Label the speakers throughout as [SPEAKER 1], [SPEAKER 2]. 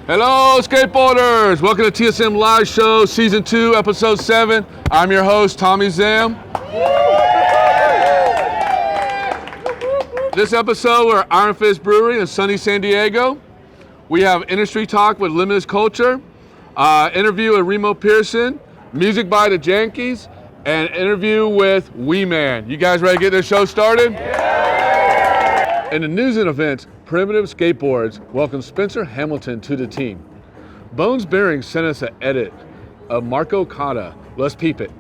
[SPEAKER 1] Hello, skateboarders! Welcome to TSM Live Show, Season 2, Episode 7. I'm your host, Tommie Zam. This episode, we're at Iron Fist Brewery in sunny San Diego. We have industry talk with Limitless Culture, interview with Reemo Pearson, music by the Jankeys, and interview with Weeman. You guys ready to get this show started? Yeah! In the news and events, Primitive Skateboards welcomes Spencer Hamilton to the team. Bones Bearings sent us an edit of Marco Cotta. Let's peep it.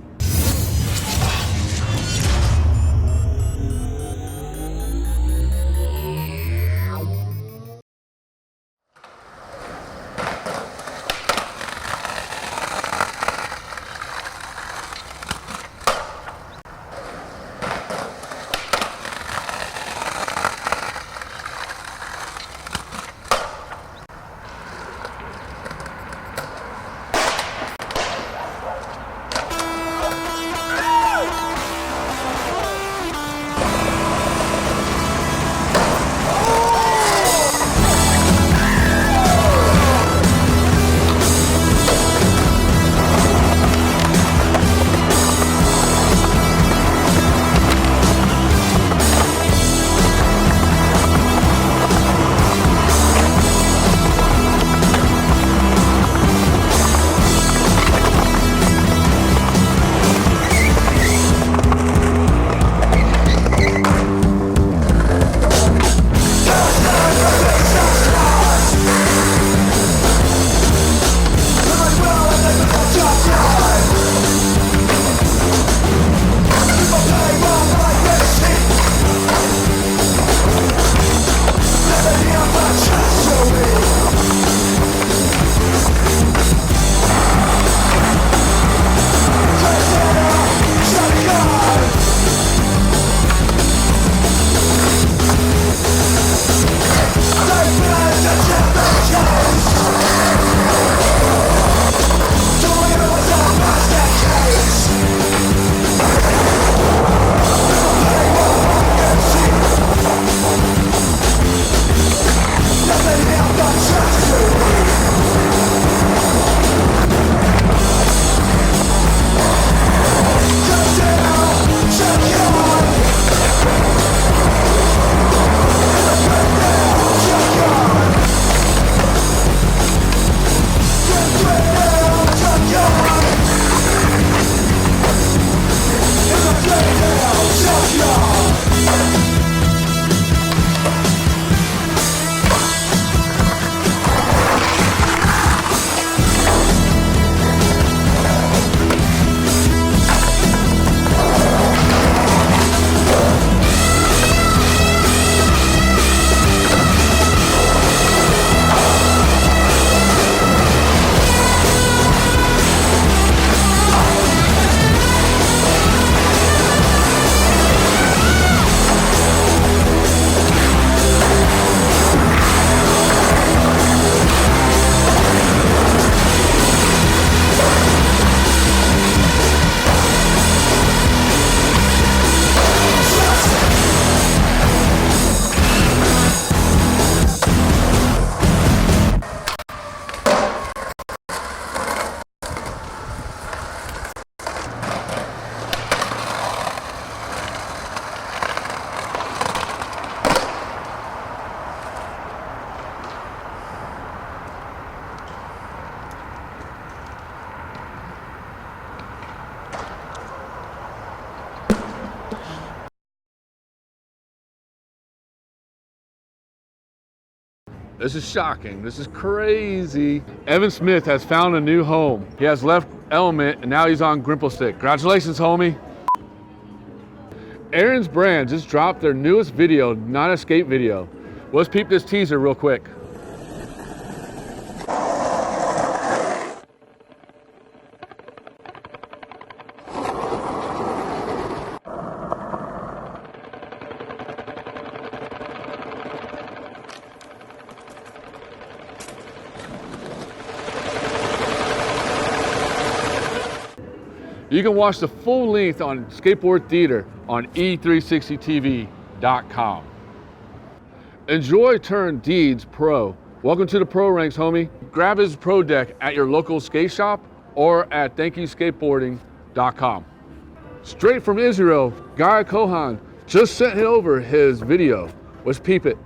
[SPEAKER 1] This is shocking. This is crazy. Evan Smith has found a new home. He has left Element and now he's on Grimple Stick. Congratulations, homie. Aaron's Brand just dropped their newest video, not a skate video. Let's peep this teaser real quick. You can watch the full length on Skateboard Theater on e360tv.com. Enjoy Turn Deeds Pro. Welcome to the pro ranks, homie. grab his Pro Deck at your local skate shop or at thankyouskateboarding.com. Straight from Israel, Guy Kohan just sent over his video. Let's peep it.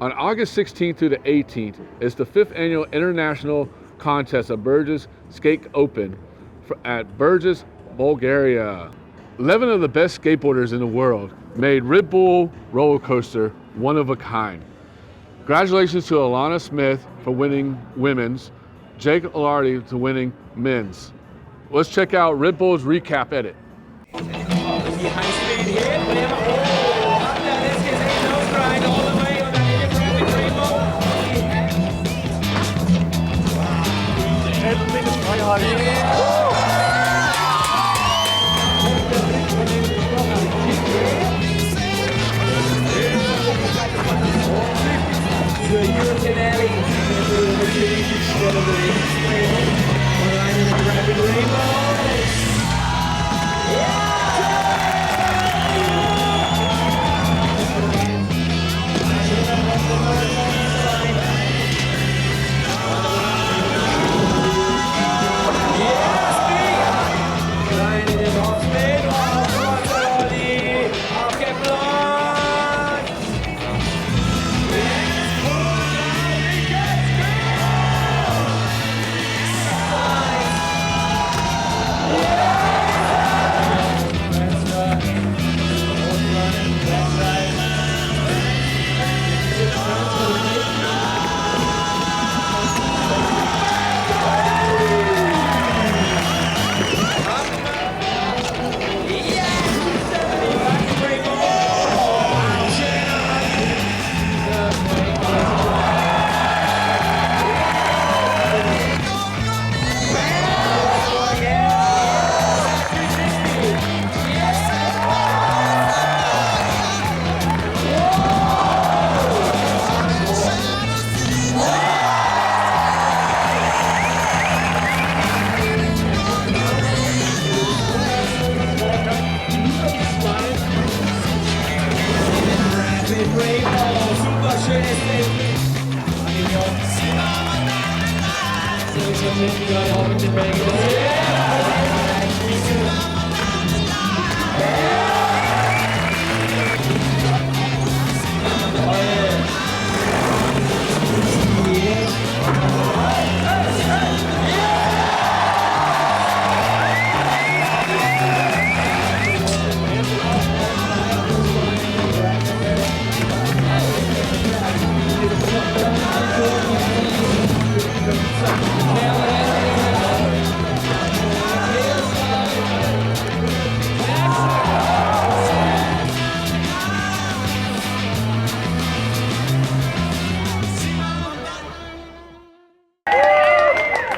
[SPEAKER 1] On August 16th through the 18th is the 5th annual international contest of Burgess Skate Open at Burgess, Bulgaria. 11 of the best skateboarders in the world made Red Bull roller coaster one of a kind. Congratulations to Alana Smith for winning women's, Jake Alardi to winning men's. Let's check out Red Bull's recap edit.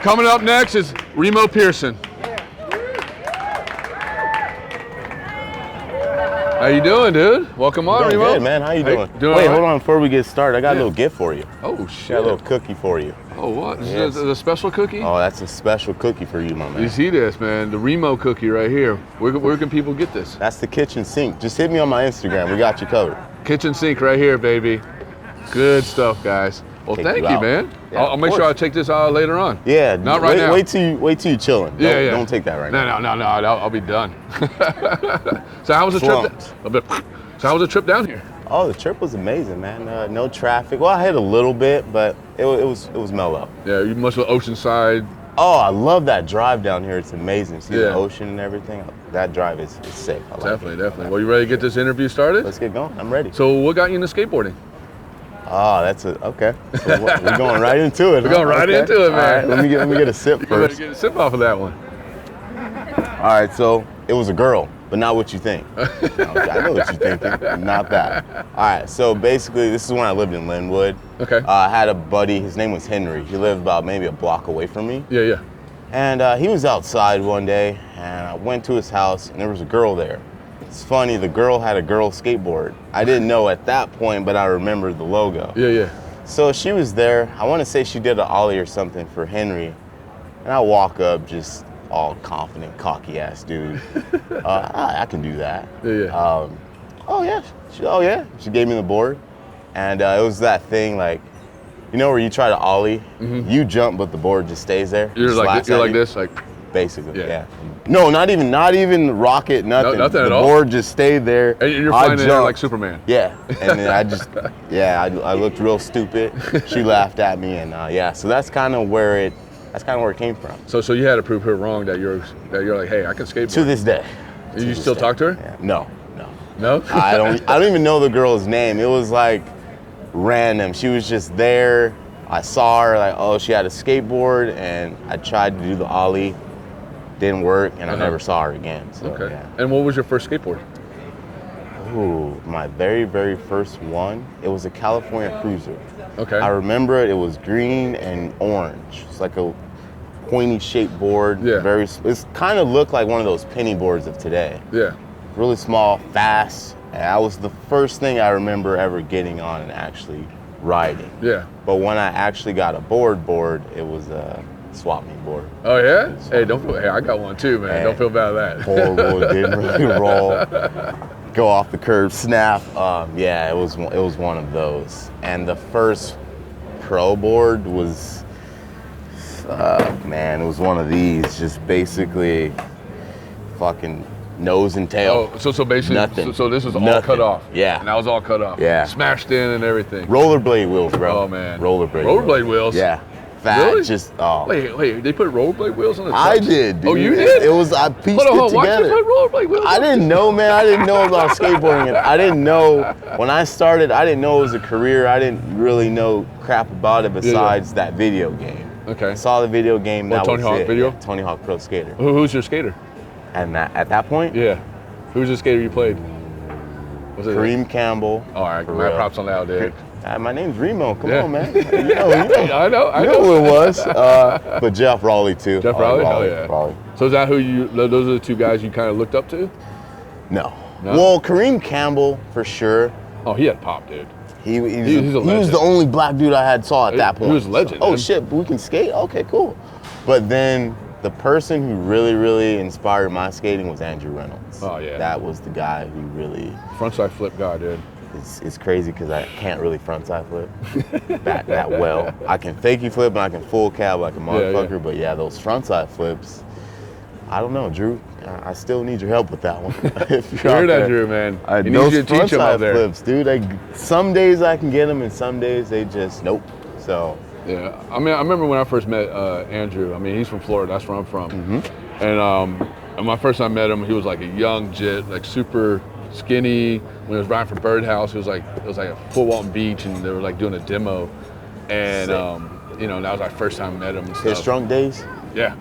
[SPEAKER 1] Coming up next is Reemo Pearson. How you doing, dude? Welcome on,
[SPEAKER 2] Doing
[SPEAKER 1] Reemo.
[SPEAKER 2] good, man. How you doing?
[SPEAKER 1] Doing
[SPEAKER 2] Wait,
[SPEAKER 1] all right?
[SPEAKER 2] hold on. Before we get started, I got a little gift for you.
[SPEAKER 1] Oh, shit.
[SPEAKER 2] Got a little cookie for you.
[SPEAKER 1] Oh, what?
[SPEAKER 2] Yes.
[SPEAKER 1] Is this a special cookie?
[SPEAKER 2] Oh, that's a special cookie for you, my man.
[SPEAKER 1] You see this, man? The Reemo cookie right here. Where can people get this?
[SPEAKER 2] That's the kitchen sink. Just hit me on my Instagram. We got you covered.
[SPEAKER 1] Kitchen sink right here, baby. Good stuff, guys. Well,
[SPEAKER 2] Take
[SPEAKER 1] thank
[SPEAKER 2] you
[SPEAKER 1] you,
[SPEAKER 2] out.
[SPEAKER 1] man.
[SPEAKER 2] Yeah,
[SPEAKER 1] I'll make sure I take this out later on.
[SPEAKER 2] Yeah.
[SPEAKER 1] Not right now.
[SPEAKER 2] Wait till you chilling.
[SPEAKER 1] Yeah.
[SPEAKER 2] Don't take that right now.
[SPEAKER 1] No. I'll be done. So how was the trip? So how was the trip down here?
[SPEAKER 2] Oh, the trip was amazing, man. No traffic. Well, I hit a little bit, but it was mellow.
[SPEAKER 1] Yeah, you must have Oceanside.
[SPEAKER 2] Oh, I love that drive down here. It's amazing. See
[SPEAKER 1] Yeah.
[SPEAKER 2] the ocean and everything. That drive is sick. I like
[SPEAKER 1] Definitely,
[SPEAKER 2] it.
[SPEAKER 1] definitely. Well, you ready to get this interview started?
[SPEAKER 2] Let's get going. I'm ready.
[SPEAKER 1] So what got you into skateboarding?
[SPEAKER 2] Oh, okay. So we're going right into it.
[SPEAKER 1] We're going right into it, man.
[SPEAKER 2] All right, let me get a sip
[SPEAKER 1] You better
[SPEAKER 2] first.
[SPEAKER 1] get a sip off of that one.
[SPEAKER 2] All right, so it was a girl, but not what you think. No, I know what you're thinking, not that. All right, so basically, this is when I lived in Linwood.
[SPEAKER 1] Okay.
[SPEAKER 2] I had a buddy. His name was Henry. He lived about maybe a block away from me.
[SPEAKER 1] Yeah.
[SPEAKER 2] And he was outside one day, and I went to his house, and there was a girl there. It's funny, the girl had a girl skateboard. I didn't know at that point, but I remembered the logo.
[SPEAKER 1] Yeah.
[SPEAKER 2] So she was there. I want to say she did an ollie or something for Henry. And I walk up just all confident, cocky ass dude. I can do that.
[SPEAKER 1] Yeah.
[SPEAKER 2] Oh yeah. She gave me the board. And it was that thing like, you know where you try to ollie, you jump, but the board just stays there.
[SPEAKER 1] You're like
[SPEAKER 2] you.
[SPEAKER 1] this, like.
[SPEAKER 2] Basically, yeah. No, not even rocket, nothing.
[SPEAKER 1] Nothing
[SPEAKER 2] the
[SPEAKER 1] at all?
[SPEAKER 2] board just stayed there.
[SPEAKER 1] And you're flying in there like Superman.
[SPEAKER 2] Yeah, and then I looked real stupid. She laughed at me, and so that's kind of where it came from.
[SPEAKER 1] So you had to prove her wrong that you're like, hey, I can skateboard.
[SPEAKER 2] To this day.
[SPEAKER 1] You still talk to her?
[SPEAKER 2] Yeah. No.
[SPEAKER 1] No?
[SPEAKER 2] I don't even know the girl's name. It was like random. She was just there. I saw her like, oh, she had a skateboard, and I tried to do the ollie. Didn't work, and I never saw her again. So,
[SPEAKER 1] Okay.
[SPEAKER 2] Yeah.
[SPEAKER 1] And what was your first skateboard?
[SPEAKER 2] Ooh, my very, very first one, it was a California Cruiser.
[SPEAKER 1] Okay.
[SPEAKER 2] I remember it was green and orange. It's like a pointy shaped board.
[SPEAKER 1] Yeah.
[SPEAKER 2] It's kind of looked like one of those penny boards of today.
[SPEAKER 1] Yeah.
[SPEAKER 2] Really small, fast, and that was the first thing I remember ever getting on and actually riding.
[SPEAKER 1] Yeah.
[SPEAKER 2] But when I actually got a board, it was a swap meet board.
[SPEAKER 1] Oh yeah? Hey, I got one too, man.
[SPEAKER 2] Hey.
[SPEAKER 1] Don't feel bad about that.
[SPEAKER 2] Horrible, it didn't really roll. Go off the curb, snap. It was one of those. And the first pro board was, it was one of these, just basically fucking nose and tail.
[SPEAKER 1] Oh, so basically,
[SPEAKER 2] Nothing.
[SPEAKER 1] So this was all
[SPEAKER 2] Nothing.
[SPEAKER 1] cut off.
[SPEAKER 2] Yeah.
[SPEAKER 1] And that was all cut off.
[SPEAKER 2] Yeah.
[SPEAKER 1] Smashed in and everything.
[SPEAKER 2] Rollerblade wheels, bro.
[SPEAKER 1] Oh man.
[SPEAKER 2] Rollerblade
[SPEAKER 1] wheels.
[SPEAKER 2] Yeah. Fat,
[SPEAKER 1] Really?
[SPEAKER 2] just
[SPEAKER 1] Wait, they put rollerblade wheels on the trucks?
[SPEAKER 2] I did, dude.
[SPEAKER 1] Oh, you did?
[SPEAKER 2] It was, I pieced
[SPEAKER 1] Hold on,
[SPEAKER 2] it
[SPEAKER 1] why'd you
[SPEAKER 2] together.
[SPEAKER 1] put rollerblade wheels
[SPEAKER 2] I
[SPEAKER 1] on?
[SPEAKER 2] didn't know, man. I didn't know about skateboarding. And I didn't know, when I started, I didn't know it was a career. I didn't really know crap about it besides that video game.
[SPEAKER 1] Okay.
[SPEAKER 2] I saw the video game, that
[SPEAKER 1] Tony
[SPEAKER 2] was
[SPEAKER 1] Hawk
[SPEAKER 2] it.
[SPEAKER 1] video?
[SPEAKER 2] Yeah, Tony Hawk Pro Skater.
[SPEAKER 1] Who's your skater?
[SPEAKER 2] And at that point,
[SPEAKER 1] Yeah. Who's the skater you played? Was it
[SPEAKER 2] Kareem Campbell.
[SPEAKER 1] All right,
[SPEAKER 2] for
[SPEAKER 1] my
[SPEAKER 2] real.
[SPEAKER 1] props on that, dude.
[SPEAKER 2] My name's Reemo. Come
[SPEAKER 1] Yeah.
[SPEAKER 2] on, man. You know
[SPEAKER 1] I know
[SPEAKER 2] who it was. But Jeff Raleigh, too.
[SPEAKER 1] Jeff Raleigh? Hell yeah.
[SPEAKER 2] Raleigh.
[SPEAKER 1] So is that those are the two guys you kind of looked up to?
[SPEAKER 2] No.
[SPEAKER 1] No?
[SPEAKER 2] Well, Kareem Campbell, for sure.
[SPEAKER 1] Oh, he had pop, dude.
[SPEAKER 2] He was
[SPEAKER 1] legend.
[SPEAKER 2] the only black dude I saw at that point.
[SPEAKER 1] He was a legend,
[SPEAKER 2] So,
[SPEAKER 1] man.
[SPEAKER 2] shit, we can skate? Okay, cool. But then the person who really, really inspired my skating was Andrew Reynolds.
[SPEAKER 1] Oh, yeah.
[SPEAKER 2] That was the guy who really,
[SPEAKER 1] Frontside flip guy, dude.
[SPEAKER 2] it's crazy because I can't really frontside flip that well. I can fakie flip and I can full cab like a motherfucker, but yeah, those frontside flips, I don't know, Drew. I still need your help with that one. If
[SPEAKER 1] you hear that, Drew, man.
[SPEAKER 2] He needs you to teach him out there. Flips, dude. Some days I can get them, and some days they just nope. So
[SPEAKER 1] yeah, I mean, I remember when I first met Andrew. I mean, he's from Florida. That's where I'm from. Mm-hmm. And my first time I met him, he was like a young jit, like super skinny. When he was riding for Birdhouse, it was like a full Walton Beach, and they were like doing a demo. And you know, that was our first time I met him. And stuff.
[SPEAKER 2] His drunk days.
[SPEAKER 1] Yeah.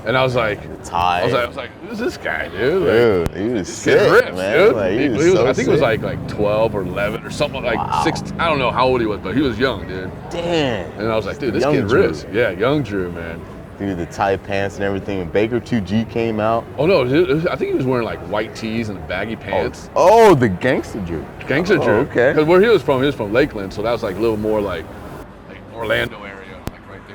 [SPEAKER 1] And I was like, I was like, who's this guy, dude? Like,
[SPEAKER 2] dude, he was sick,
[SPEAKER 1] ripped,
[SPEAKER 2] man.
[SPEAKER 1] Dude.
[SPEAKER 2] Like,
[SPEAKER 1] he was I think it was like 12 or 11 or something like 6. I don't know how old he was, but he was young, dude.
[SPEAKER 2] Damn.
[SPEAKER 1] And I was like, dude, this kid rips. Yeah, young Drew, man.
[SPEAKER 2] Dude, the tight pants and everything. When Baker 2G came out.
[SPEAKER 1] Oh no, I think he was wearing like white tees and baggy pants.
[SPEAKER 2] Oh, the gangster Drew.
[SPEAKER 1] Gangster Drew.
[SPEAKER 2] Okay.
[SPEAKER 1] Because where he was from Lakeland, so that was like a little more like Orlando area.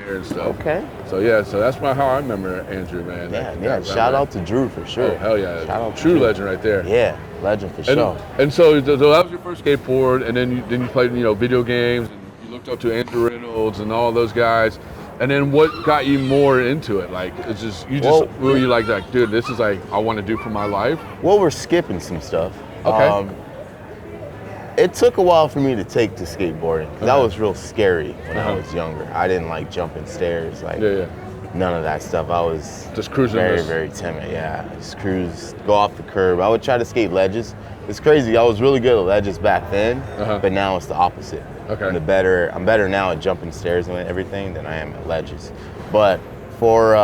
[SPEAKER 1] And stuff.
[SPEAKER 2] Okay.
[SPEAKER 1] So yeah, so that's how I remember Andrew, man.
[SPEAKER 2] Yeah. Shout out to Drew for sure.
[SPEAKER 1] Oh hell yeah!
[SPEAKER 2] Shout out
[SPEAKER 1] true legend right there.
[SPEAKER 2] Yeah, legend for sure.
[SPEAKER 1] And so that was your first skateboard, and then you played video games, and you looked up to Andrew Reynolds and all those guys. And then what got you more into it? Like it's just were you like dude, this is like I want to do for my life?
[SPEAKER 2] Well, we're skipping some stuff.
[SPEAKER 1] Okay.
[SPEAKER 2] It took a while for me to take to skateboarding because that was real scary when I was younger. I didn't like jumping stairs, like none of that stuff. I was
[SPEAKER 1] just cruising.
[SPEAKER 2] Very timid. Yeah, just cruise, go off the curb. I would try to skate ledges. It's crazy. I was really good at ledges back then, but now it's the opposite.
[SPEAKER 1] Okay.
[SPEAKER 2] I'm better now at jumping stairs and everything than I am at ledges. But for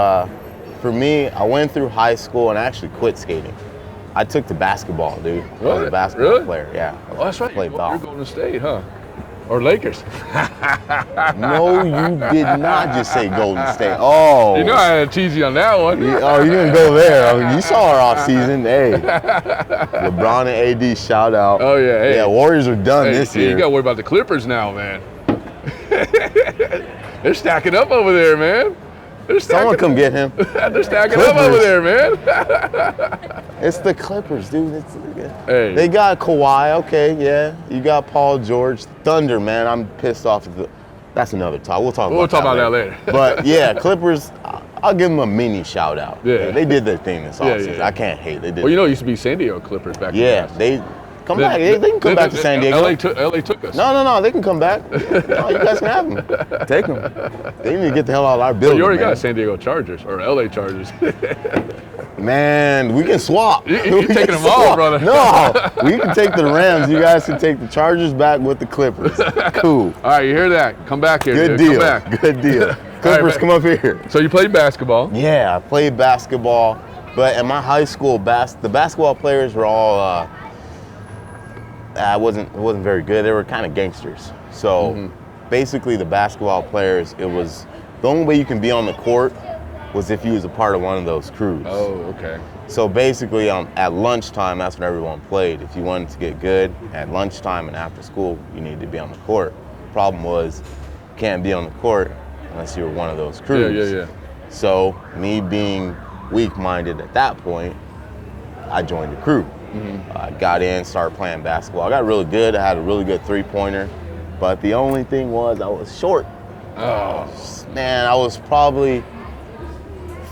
[SPEAKER 2] me, I went through high school and I actually quit skating. I took to basketball, dude.
[SPEAKER 1] Really?
[SPEAKER 2] I was a basketball player, yeah.
[SPEAKER 1] Oh, that's right.
[SPEAKER 2] Played ball.
[SPEAKER 1] You're Golden State, huh? Or Lakers.
[SPEAKER 2] No, you did not just say Golden State. Oh.
[SPEAKER 1] You know I had to tease you on that one.
[SPEAKER 2] You didn't go there. I mean, you saw our off season. Hey, LeBron and AD, shout out.
[SPEAKER 1] Oh, yeah. Hey.
[SPEAKER 2] Yeah, Warriors are done this year.
[SPEAKER 1] You got to worry about the Clippers now, man. They're stacking up over there, man.
[SPEAKER 2] Someone come get him.
[SPEAKER 1] They're stacking up over there, man.
[SPEAKER 2] It's the Clippers, dude. They got Kawhi, okay, yeah. You got Paul George. Thunder, man, I'm pissed off. That's another talk. We'll talk about that later. But yeah, Clippers, I'll give them a mini shout out. Yeah. They did their thing this offseason. I can't hate. They did.
[SPEAKER 1] Well, it used to be San Diego Clippers back then.
[SPEAKER 2] Yeah, they come back. They can come back to San Diego.
[SPEAKER 1] LA took us.
[SPEAKER 2] No, they can come back. No, you guys can have them. Take them. They need to get the hell out of our building.
[SPEAKER 1] You already got San Diego Chargers or LA Chargers.
[SPEAKER 2] Man, we can swap.
[SPEAKER 1] You're taking them all, brother.
[SPEAKER 2] No, we can take the Rams. You guys can take the Chargers back with the Clippers. Cool.
[SPEAKER 1] All right, you hear that? Come back here.
[SPEAKER 2] Good
[SPEAKER 1] dude.
[SPEAKER 2] deal.
[SPEAKER 1] Come back.
[SPEAKER 2] Good deal. Clippers, come up here.
[SPEAKER 1] So you played basketball?
[SPEAKER 2] Yeah, I played basketball, but in my high school, the basketball players were all. It wasn't very good. They were kind of gangsters. So basically, the basketball players, it was the only way you can be on the court was if you was a part of one of those crews.
[SPEAKER 1] Oh, okay.
[SPEAKER 2] So basically, at lunchtime, that's when everyone played. If you wanted to get good, at lunchtime and after school, you needed to be on the court. Problem was, you can't be on the court unless you were one of those crews.
[SPEAKER 1] Yeah.
[SPEAKER 2] So me being weak-minded at that point, I joined the crew. I got in, started playing basketball. I got really good. I had a really good three-pointer. But the only thing was I was short.
[SPEAKER 1] Oh.
[SPEAKER 2] Man, I was probably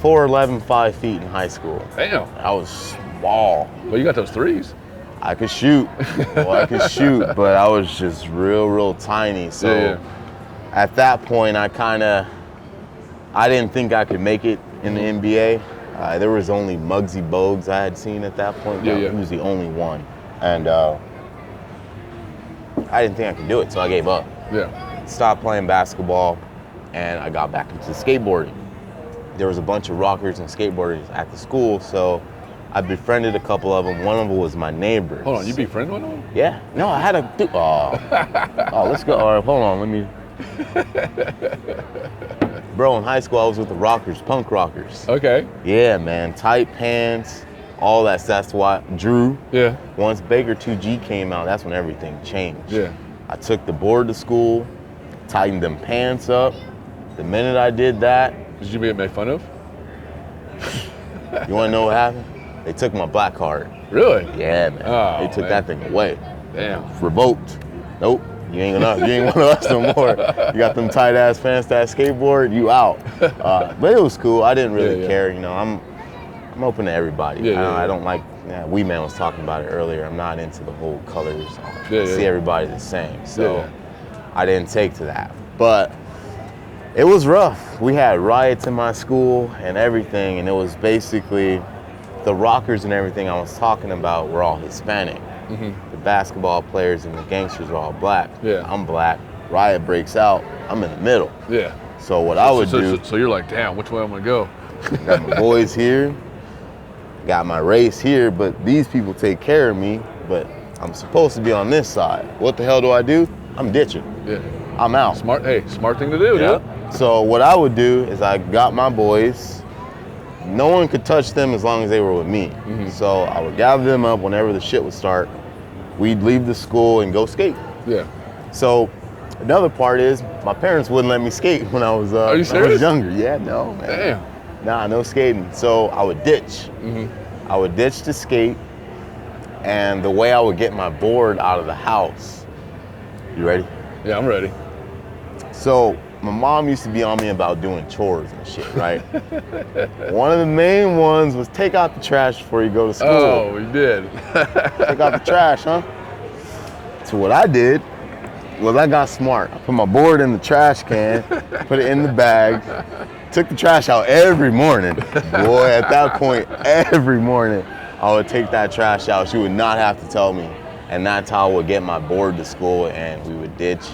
[SPEAKER 2] 4'11", 5 feet in high school.
[SPEAKER 1] Damn.
[SPEAKER 2] I was small.
[SPEAKER 1] Well, you got those threes.
[SPEAKER 2] I could shoot. But I was just real tiny. So at that point, I didn't think I could make it in the NBA. There was only Muggsy Bogues I had seen at that point. He was the only one. And I didn't think I could do it, so I gave up.
[SPEAKER 1] Yeah.
[SPEAKER 2] Stopped playing basketball, and I got back into skateboarding. There was a bunch of rockers and skateboarders at the school, so I befriended a couple of them. One of them was my neighbor.
[SPEAKER 1] Hold on, you befriended one of them?
[SPEAKER 2] Yeah. No, I had a... Oh, let's go. All right, hold on, let me... Bro, in high school, I was with the rockers, punk rockers.
[SPEAKER 1] Okay.
[SPEAKER 2] Yeah, man. Tight pants, all that. That's why Drew.
[SPEAKER 1] Yeah.
[SPEAKER 2] Once Baker 2G came out, that's when everything changed.
[SPEAKER 1] Yeah.
[SPEAKER 2] I took the board to school, tightened them pants up. The minute I did that.
[SPEAKER 1] Did you get made fun of?
[SPEAKER 2] You want to know what happened? They took my black card.
[SPEAKER 1] Really?
[SPEAKER 2] Yeah, man.
[SPEAKER 1] Oh,
[SPEAKER 2] they took that thing away. Damn. Revoked. Nope. You ain't one of us no more. You got them tight ass pants, that skateboard, you out. But it was cool. I didn't really care. You know, I'm open to everybody. I don't like. Weeman was talking about it earlier. I'm not into the whole colors. I see everybody the same. So I didn't take to that. But it was rough. We had riots in my school and everything, and it was basically the rockers and everything I was talking about were all Hispanic. The basketball players and the gangsters were all black. I'm black. Riot breaks out. I'm in the middle. So what I would do.
[SPEAKER 1] So you're like, damn, which way I'm gonna go?
[SPEAKER 2] Got my boys here. Got my race here, but these people take care of me. But I'm supposed to be on this side. What the hell do? I'm ditching. I'm out.
[SPEAKER 1] Smart thing to do, dude.
[SPEAKER 2] So what I would do is I got my boys. No one could touch them as long as they were with me. So I would gather them up whenever the shit would start. We'd leave the school and go skate. So another part is my parents wouldn't let me skate when I was younger. No, man.
[SPEAKER 1] Damn.
[SPEAKER 2] Nah, no skating. So I would ditch. I would ditch to skate, and the way I would get my board out of the house. You ready?
[SPEAKER 1] Yeah, I'm ready.
[SPEAKER 2] So my mom used to be on me about doing chores and shit, right? One of the main ones was take out the trash before you go to school.
[SPEAKER 1] Oh, we did.
[SPEAKER 2] Take out the trash, huh? So what I did was I got smart. I put my board in the trash can, put it in the bag, took the trash out every morning. Boy, at that point, every morning, I would take that trash out. She would not have to tell me. And that's how I would get my board to school, and we would ditch,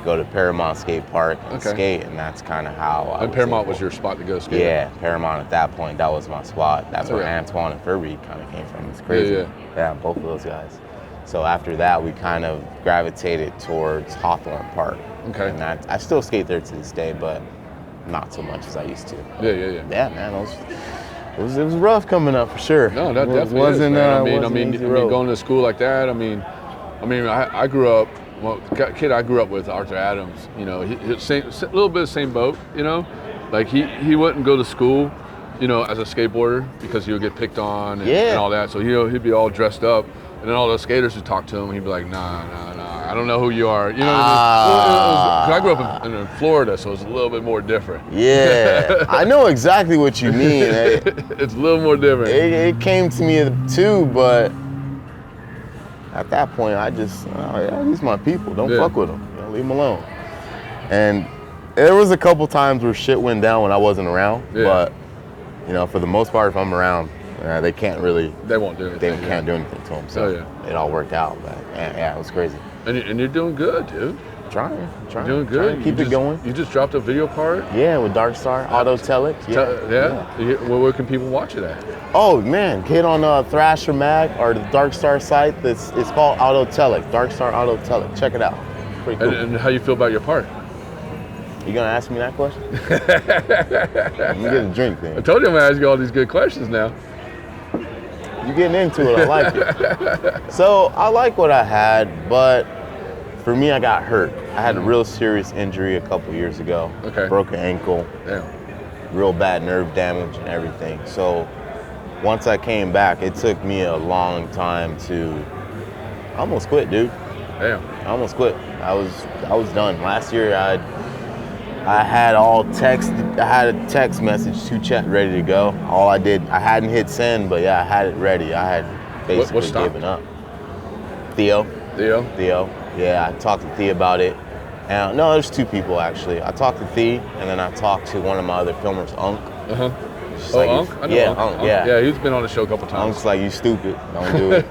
[SPEAKER 2] go to Paramount Skate Park and skate, and that's kind of how I
[SPEAKER 1] And Paramount was your spot to go skate?
[SPEAKER 2] Yeah, Paramount at that point, that was my spot. That's where Antoine and Furby kind of came from. It's crazy. Yeah, both of those guys. So after that, we kind of gravitated towards Hawthorne Park. And I still skate there to this day, but not so much as I used to.
[SPEAKER 1] Yeah,
[SPEAKER 2] man, it was rough coming up for sure.
[SPEAKER 1] No, that definitely wasn't. I mean, going to school like that. I mean, I grew up. Well, kid I grew up with, Arthur Adams. You know, he a little bit of the same boat. You know, like he wouldn't go to school, you know, as a skateboarder because he would get picked on and all that. So he'd be all dressed up, and then all those skaters would talk to him. He'd be like, nah, I don't know who you are. You know, because I grew up in Florida, so it's a little bit more different.
[SPEAKER 2] Yeah, I know exactly what you mean.
[SPEAKER 1] It's a little more different.
[SPEAKER 2] It came to me too, but at that point, I just, these are my people. Don't fuck with them. You know, leave them alone. And there was a couple times where shit went down when I wasn't around, but you know, for the most part, if I'm around, they can't really.
[SPEAKER 1] They won't do anything.
[SPEAKER 2] They can't do anything to them. So it all worked out. But it was crazy. And
[SPEAKER 1] you're doing good, dude.
[SPEAKER 2] Trying.
[SPEAKER 1] You're doing good.
[SPEAKER 2] Keep it going.
[SPEAKER 1] You just dropped a video part?
[SPEAKER 2] Yeah, with Dark Star Auto Telic.
[SPEAKER 1] Where can people watch it at?
[SPEAKER 2] Oh man, get on Thrasher Mag or the Dark Star site. It's called Auto Telic. Dark Star Auto Telic. Check it out. Pretty cool.
[SPEAKER 1] And how you feel about your part?
[SPEAKER 2] You gonna ask me that question? Let me get a drink then.
[SPEAKER 1] I told you I'm gonna ask you all these good questions now.
[SPEAKER 2] You getting into it, I like it. So I like what I had, but for me, I got hurt. I had a real serious injury a couple years ago. Broke an ankle. Real bad nerve damage and everything. So once I came back, it took me a long time to almost quit, dude.
[SPEAKER 1] Damn.
[SPEAKER 2] I almost quit. I was done. Last year, I had I had a text message to chat ready to go. All I did, I hadn't hit send, but I had it ready. I had basically given up. Theo. Yeah, I talked to Thea about it. And no, there's two people actually. I talked to Thea, and then I talked to one of my other filmers, Unk.
[SPEAKER 1] Unk? I know Unk. Yeah, he's been on the show a couple times.
[SPEAKER 2] Unk's like, you stupid, don't do it.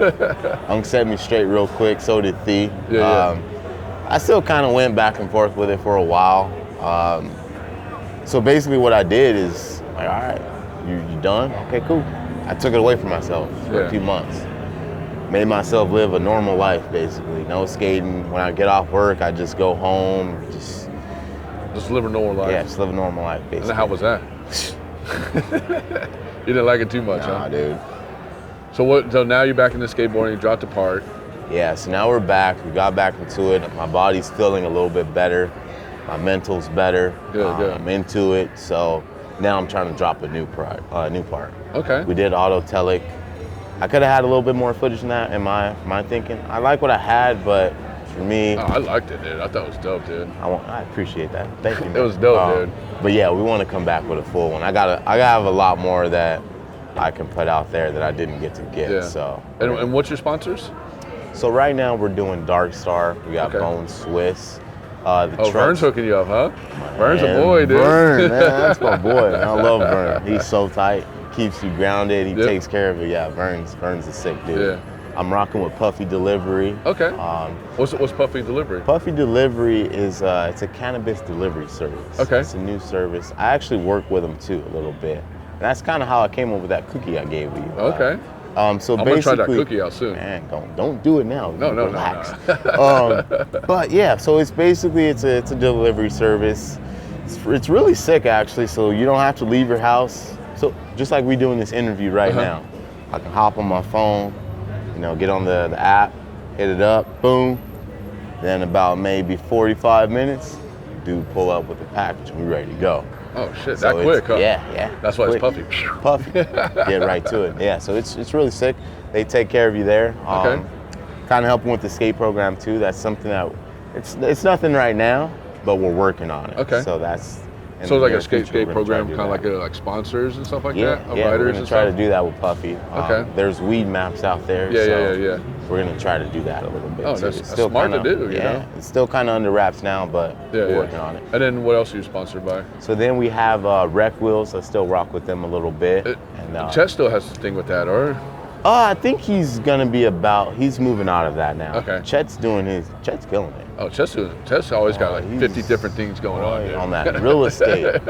[SPEAKER 2] Unk set me straight real quick, so did Thea. I still kind of went back and forth with it for a while. So basically what I did is, like, all right, you done? Okay, cool. I took it away from myself for a few months. Made myself live a normal life, basically. No skating. When I get off work, I just go home, just
[SPEAKER 1] live a normal life.
[SPEAKER 2] Yeah, just live a normal life, basically.
[SPEAKER 1] And how was that? You didn't like it too much,
[SPEAKER 2] nah,
[SPEAKER 1] huh?
[SPEAKER 2] Dude.
[SPEAKER 1] So now you're back into skateboarding, you dropped apart.
[SPEAKER 2] Yeah, so now we're back. We got back into it. My body's feeling a little bit better. My mental's better. Good. I'm into it. So now I'm trying to drop a new part.
[SPEAKER 1] Okay.
[SPEAKER 2] We did Auto Telic. I could have had a little bit more footage than that in my thinking. I like what I had, but for me,
[SPEAKER 1] I liked it, dude. I thought it was dope, dude.
[SPEAKER 2] I appreciate that. Thank you, man.
[SPEAKER 1] It was dope, dude.
[SPEAKER 2] But yeah, we want to come back with a full one. I gotta have a lot more that I can put out there that I didn't get to get.
[SPEAKER 1] Yeah.
[SPEAKER 2] So.
[SPEAKER 1] And what's your sponsors?
[SPEAKER 2] So right now we're doing Dark Star. We got Bone Swiss.
[SPEAKER 1] Vern's hooking you up, huh? Vern's a boy, dude.
[SPEAKER 2] Vern, man, that's my boy. I love Vern. He's so tight. Keeps you grounded. He takes care of it. Yeah, Vern's a sick dude.
[SPEAKER 1] Yeah.
[SPEAKER 2] I'm rocking with Puffy Delivery.
[SPEAKER 1] Okay. What's Puffy Delivery?
[SPEAKER 2] Puffy Delivery is it's a cannabis delivery service.
[SPEAKER 1] Okay.
[SPEAKER 2] It's a new service. I actually work with them too a little bit. And that's kind of how I came up with that cookie I gave you.
[SPEAKER 1] Okay.
[SPEAKER 2] So
[SPEAKER 1] I'm
[SPEAKER 2] basically,
[SPEAKER 1] gonna try that cookie out soon.
[SPEAKER 2] Man, don't do it now.
[SPEAKER 1] No.
[SPEAKER 2] But yeah, so it's basically it's a delivery service. It's really sick actually. So you don't have to leave your house. So just like we doing this interview right now, I can hop on my phone, get on the app, hit it up, boom. Then about maybe 45 minutes, dude pull up with the package and we ready to go.
[SPEAKER 1] Oh shit, that quick, huh?
[SPEAKER 2] Yeah.
[SPEAKER 1] That's why
[SPEAKER 2] quick.
[SPEAKER 1] It's Puffy.
[SPEAKER 2] Puffy. Get right to it. Yeah, so it's really sick. They take care of you there.
[SPEAKER 1] Okay.
[SPEAKER 2] Kind of helping with the skate program too. That's something that it's nothing right now, but we're working on it.
[SPEAKER 1] Okay.
[SPEAKER 2] So that's
[SPEAKER 1] So it's like a skate program, kind of like sponsors and stuff like that?
[SPEAKER 2] Yeah, we're going to try to do that with Puffy.
[SPEAKER 1] Okay.
[SPEAKER 2] There's weed maps out there.
[SPEAKER 1] Yeah.
[SPEAKER 2] We're going to try to do that a little bit.
[SPEAKER 1] Oh,
[SPEAKER 2] too.
[SPEAKER 1] that's smart to do, you know?
[SPEAKER 2] It's still kind of under wraps now, but we're working on it.
[SPEAKER 1] And then what else are you sponsored by?
[SPEAKER 2] So then we have Rec Wheels. I still rock with them a little bit.
[SPEAKER 1] Chet still has to thing with that, or?
[SPEAKER 2] I think he's going to be he's moving out of that now.
[SPEAKER 1] Okay.
[SPEAKER 2] Chet's killing it.
[SPEAKER 1] Oh, Chet's always got like 50 different things going on, dude.
[SPEAKER 2] On that real estate.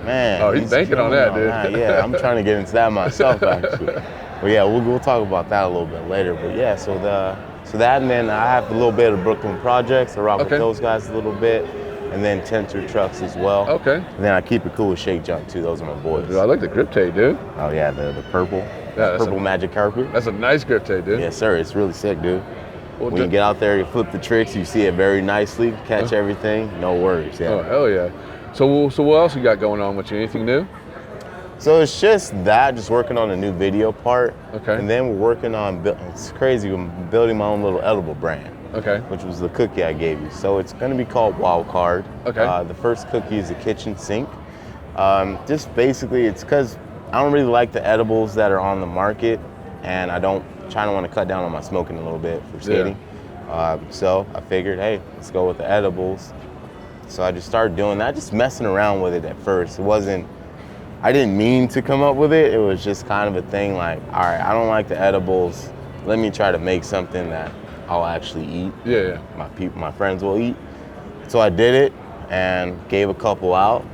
[SPEAKER 2] Man.
[SPEAKER 1] Oh, he's banking on that, dude.
[SPEAKER 2] Yeah, I'm trying to get into that myself, actually. But yeah, we'll talk about that a little bit later. But yeah, so that, and then I have a little bit of Brooklyn Projects. I rock with those guys a little bit. And then Tenter Trucks as well.
[SPEAKER 1] Okay.
[SPEAKER 2] And then I keep it cool with Shake Jump too. Those are my boys.
[SPEAKER 1] Dude, I like the grip tape, dude.
[SPEAKER 2] Oh yeah, the purple.
[SPEAKER 1] Yeah,
[SPEAKER 2] purple magic carpet.
[SPEAKER 1] That's a nice grip tape, dude.
[SPEAKER 2] Yes, sir. It's really sick, dude.
[SPEAKER 1] Well,
[SPEAKER 2] when you get out there, you flip the tricks, you see it very nicely, catch everything, no worries. Yeah.
[SPEAKER 1] Oh, hell yeah. So what else you got going on with you? Anything new?
[SPEAKER 2] So it's just working on a new video part.
[SPEAKER 1] Okay.
[SPEAKER 2] And then we're working on, it's crazy, I'm building my own little edible brand.
[SPEAKER 1] Okay.
[SPEAKER 2] Which was the cookie I gave you. So it's going to be called Wild Card.
[SPEAKER 1] Okay.
[SPEAKER 2] The first cookie is a kitchen sink. Just basically, it's because I don't really like the edibles that are on the market, and I want to cut down on my smoking a little bit for skating. Yeah. So I figured, hey, let's go with the edibles. So I just started doing that, just messing around with it at first. I didn't mean to come up with it. It was just kind of a thing like, all right, I don't like the edibles. Let me try to make something that I'll actually eat.
[SPEAKER 1] Yeah.
[SPEAKER 2] My friends will eat. So I did it and gave a couple out.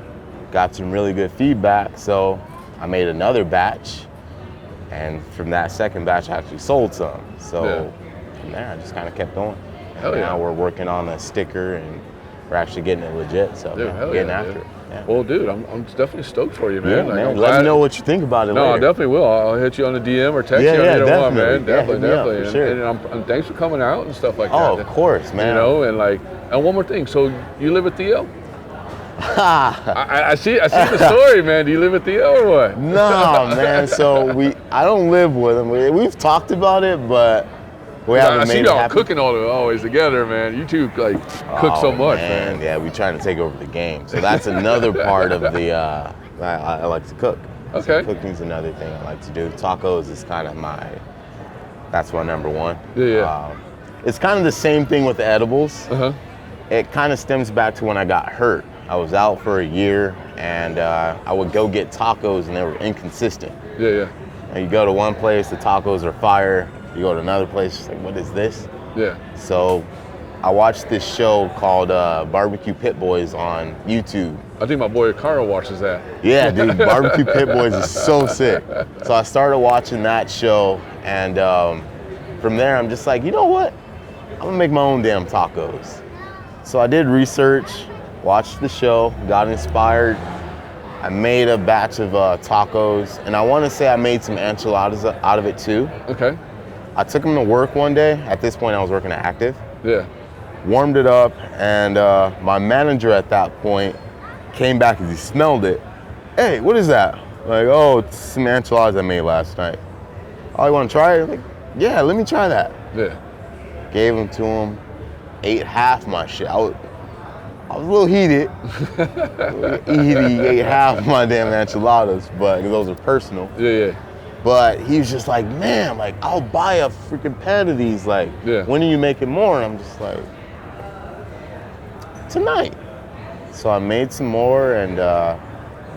[SPEAKER 2] Got some really good feedback. So I made another batch. And from that second batch, I actually sold some. So from there, I just kind of kept going.
[SPEAKER 1] Hell yeah.
[SPEAKER 2] Now we're working on a sticker and we're actually getting it legit. So getting after it. Yeah.
[SPEAKER 1] Well, dude, I'm definitely stoked for you, man.
[SPEAKER 2] Yeah, man. Let me know what you think about it later.
[SPEAKER 1] No, I definitely will. I'll hit you on the DM or text you.
[SPEAKER 2] Definitely.
[SPEAKER 1] Man. Definitely.
[SPEAKER 2] For sure.
[SPEAKER 1] And thanks for coming out and stuff like that.
[SPEAKER 2] Oh, of course, man.
[SPEAKER 1] And one more thing. So you live with Theo? I see the story, man. Do you live with Theo or what?
[SPEAKER 2] No, man. So I don't live with him. We've talked about it, but we haven't made it happen.
[SPEAKER 1] I see y'all cooking always together, man. You two cook so much, man.
[SPEAKER 2] Yeah, we're trying to take over the game. So that's another part of the. I like to cook.
[SPEAKER 1] Okay.
[SPEAKER 2] So cooking's another thing I like to do. Tacos is kind of that's my number one.
[SPEAKER 1] Yeah.
[SPEAKER 2] It's kind of the same thing with the edibles. It kind of stems back to when I got hurt. I was out for a year, and I would go get tacos, and they were inconsistent.
[SPEAKER 1] Yeah.
[SPEAKER 2] And you go to one place, the tacos are fire. You go to another place, it's like, what is this?
[SPEAKER 1] Yeah.
[SPEAKER 2] So I watched this show called Barbecue Pit Boys on YouTube.
[SPEAKER 1] I think my boy Carl watches that.
[SPEAKER 2] Yeah, dude, Barbecue Pit Boys is so sick. So I started watching that show, and from there I'm just like, you know what? I'm gonna make my own damn tacos. So I did research, watched the show, got inspired. I made a batch of tacos, and I want to say I made some enchiladas out of it too.
[SPEAKER 1] Okay.
[SPEAKER 2] I took them to work one day. At this point, I was working at Active.
[SPEAKER 1] Yeah.
[SPEAKER 2] Warmed it up, and my manager at that point came back as he smelled it. Hey, what is that? Like, oh, it's some enchiladas I made last night. Oh, you want to try it? I'm like, yeah, let me try that.
[SPEAKER 1] Yeah.
[SPEAKER 2] Gave them to him. Ate half my shit. I was a little heated. He ate half my damn enchiladas, but because those are personal.
[SPEAKER 1] Yeah.
[SPEAKER 2] But he was just like, man, like, I'll buy a freaking pan of these. Like, when are you making more? And I'm just like, tonight. So I made some more and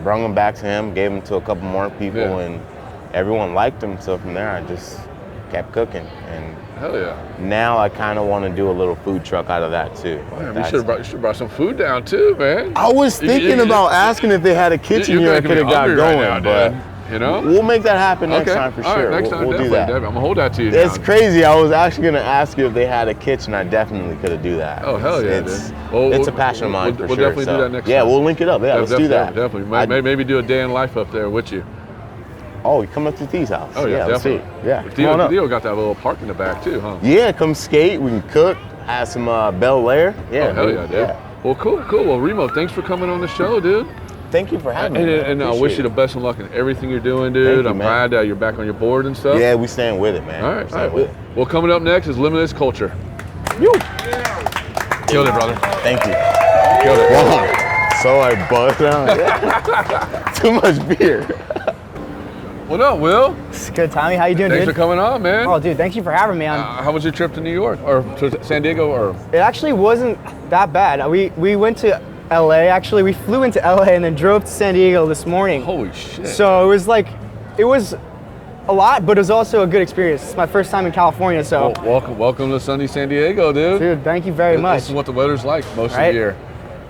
[SPEAKER 2] brought them back to him, gave them to a couple more people, and everyone liked them. So from there, I just kept cooking. And
[SPEAKER 1] hell yeah.
[SPEAKER 2] now I kind of want to do a little food truck out of that too.
[SPEAKER 1] Man, you should have brought some food down too, man.
[SPEAKER 2] I was thinking about asking if they had a kitchen here I could have got going,
[SPEAKER 1] right now,
[SPEAKER 2] but
[SPEAKER 1] you know,
[SPEAKER 2] we'll make that happen next time for sure.
[SPEAKER 1] Next time,
[SPEAKER 2] we'll do that.
[SPEAKER 1] I'm gonna hold that to you.
[SPEAKER 2] It's crazy. I was actually gonna ask you if they had a kitchen. I definitely could have do that.
[SPEAKER 1] Oh hell yeah,
[SPEAKER 2] it's a passion of mine for
[SPEAKER 1] we'll
[SPEAKER 2] sure.
[SPEAKER 1] Definitely do that next time.
[SPEAKER 2] Yeah, we'll link it up. Yeah, let's do that.
[SPEAKER 1] Definitely. Maybe do a day in life up there with you.
[SPEAKER 2] Oh, you come up to Thee's house.
[SPEAKER 1] Oh yeah,
[SPEAKER 2] let's see. Yeah,
[SPEAKER 1] Theo got that little park in the back too, huh?
[SPEAKER 2] Yeah, come skate. We can cook. Have some Bel Air. Yeah.
[SPEAKER 1] Oh hell yeah, dude. Yeah. Well, cool. Well, Reemo, thanks for coming on the show, dude.
[SPEAKER 2] Thank you for having me.
[SPEAKER 1] And I wish you the best of luck in everything you're doing, dude. I'm glad that you're back on your board and stuff.
[SPEAKER 2] Yeah, we stand with it, man.
[SPEAKER 1] All right. Well, coming up next is Limitless Culture.
[SPEAKER 2] You
[SPEAKER 1] killed it, brother.
[SPEAKER 2] Thank you.
[SPEAKER 1] Killed it.
[SPEAKER 2] Wow. So I buzzed out. Too much beer.
[SPEAKER 1] What up, Will?
[SPEAKER 3] It's good, Tommy. How you doing,
[SPEAKER 1] Thanks
[SPEAKER 3] dude?
[SPEAKER 1] for coming on, man.
[SPEAKER 3] Oh, dude, thanks you for having me on.
[SPEAKER 1] How was your trip to New York or to San Diego? Or
[SPEAKER 3] it actually wasn't that bad. We went to LA. Actually, we flew into LA and then drove to San Diego this morning.
[SPEAKER 1] Holy shit!
[SPEAKER 3] So it was a lot, but it was also a good experience. It's my first time in California, so.
[SPEAKER 1] Well, welcome to sunny San Diego, dude.
[SPEAKER 3] Dude, thank you very much.
[SPEAKER 1] This is what the weather's like most of the year.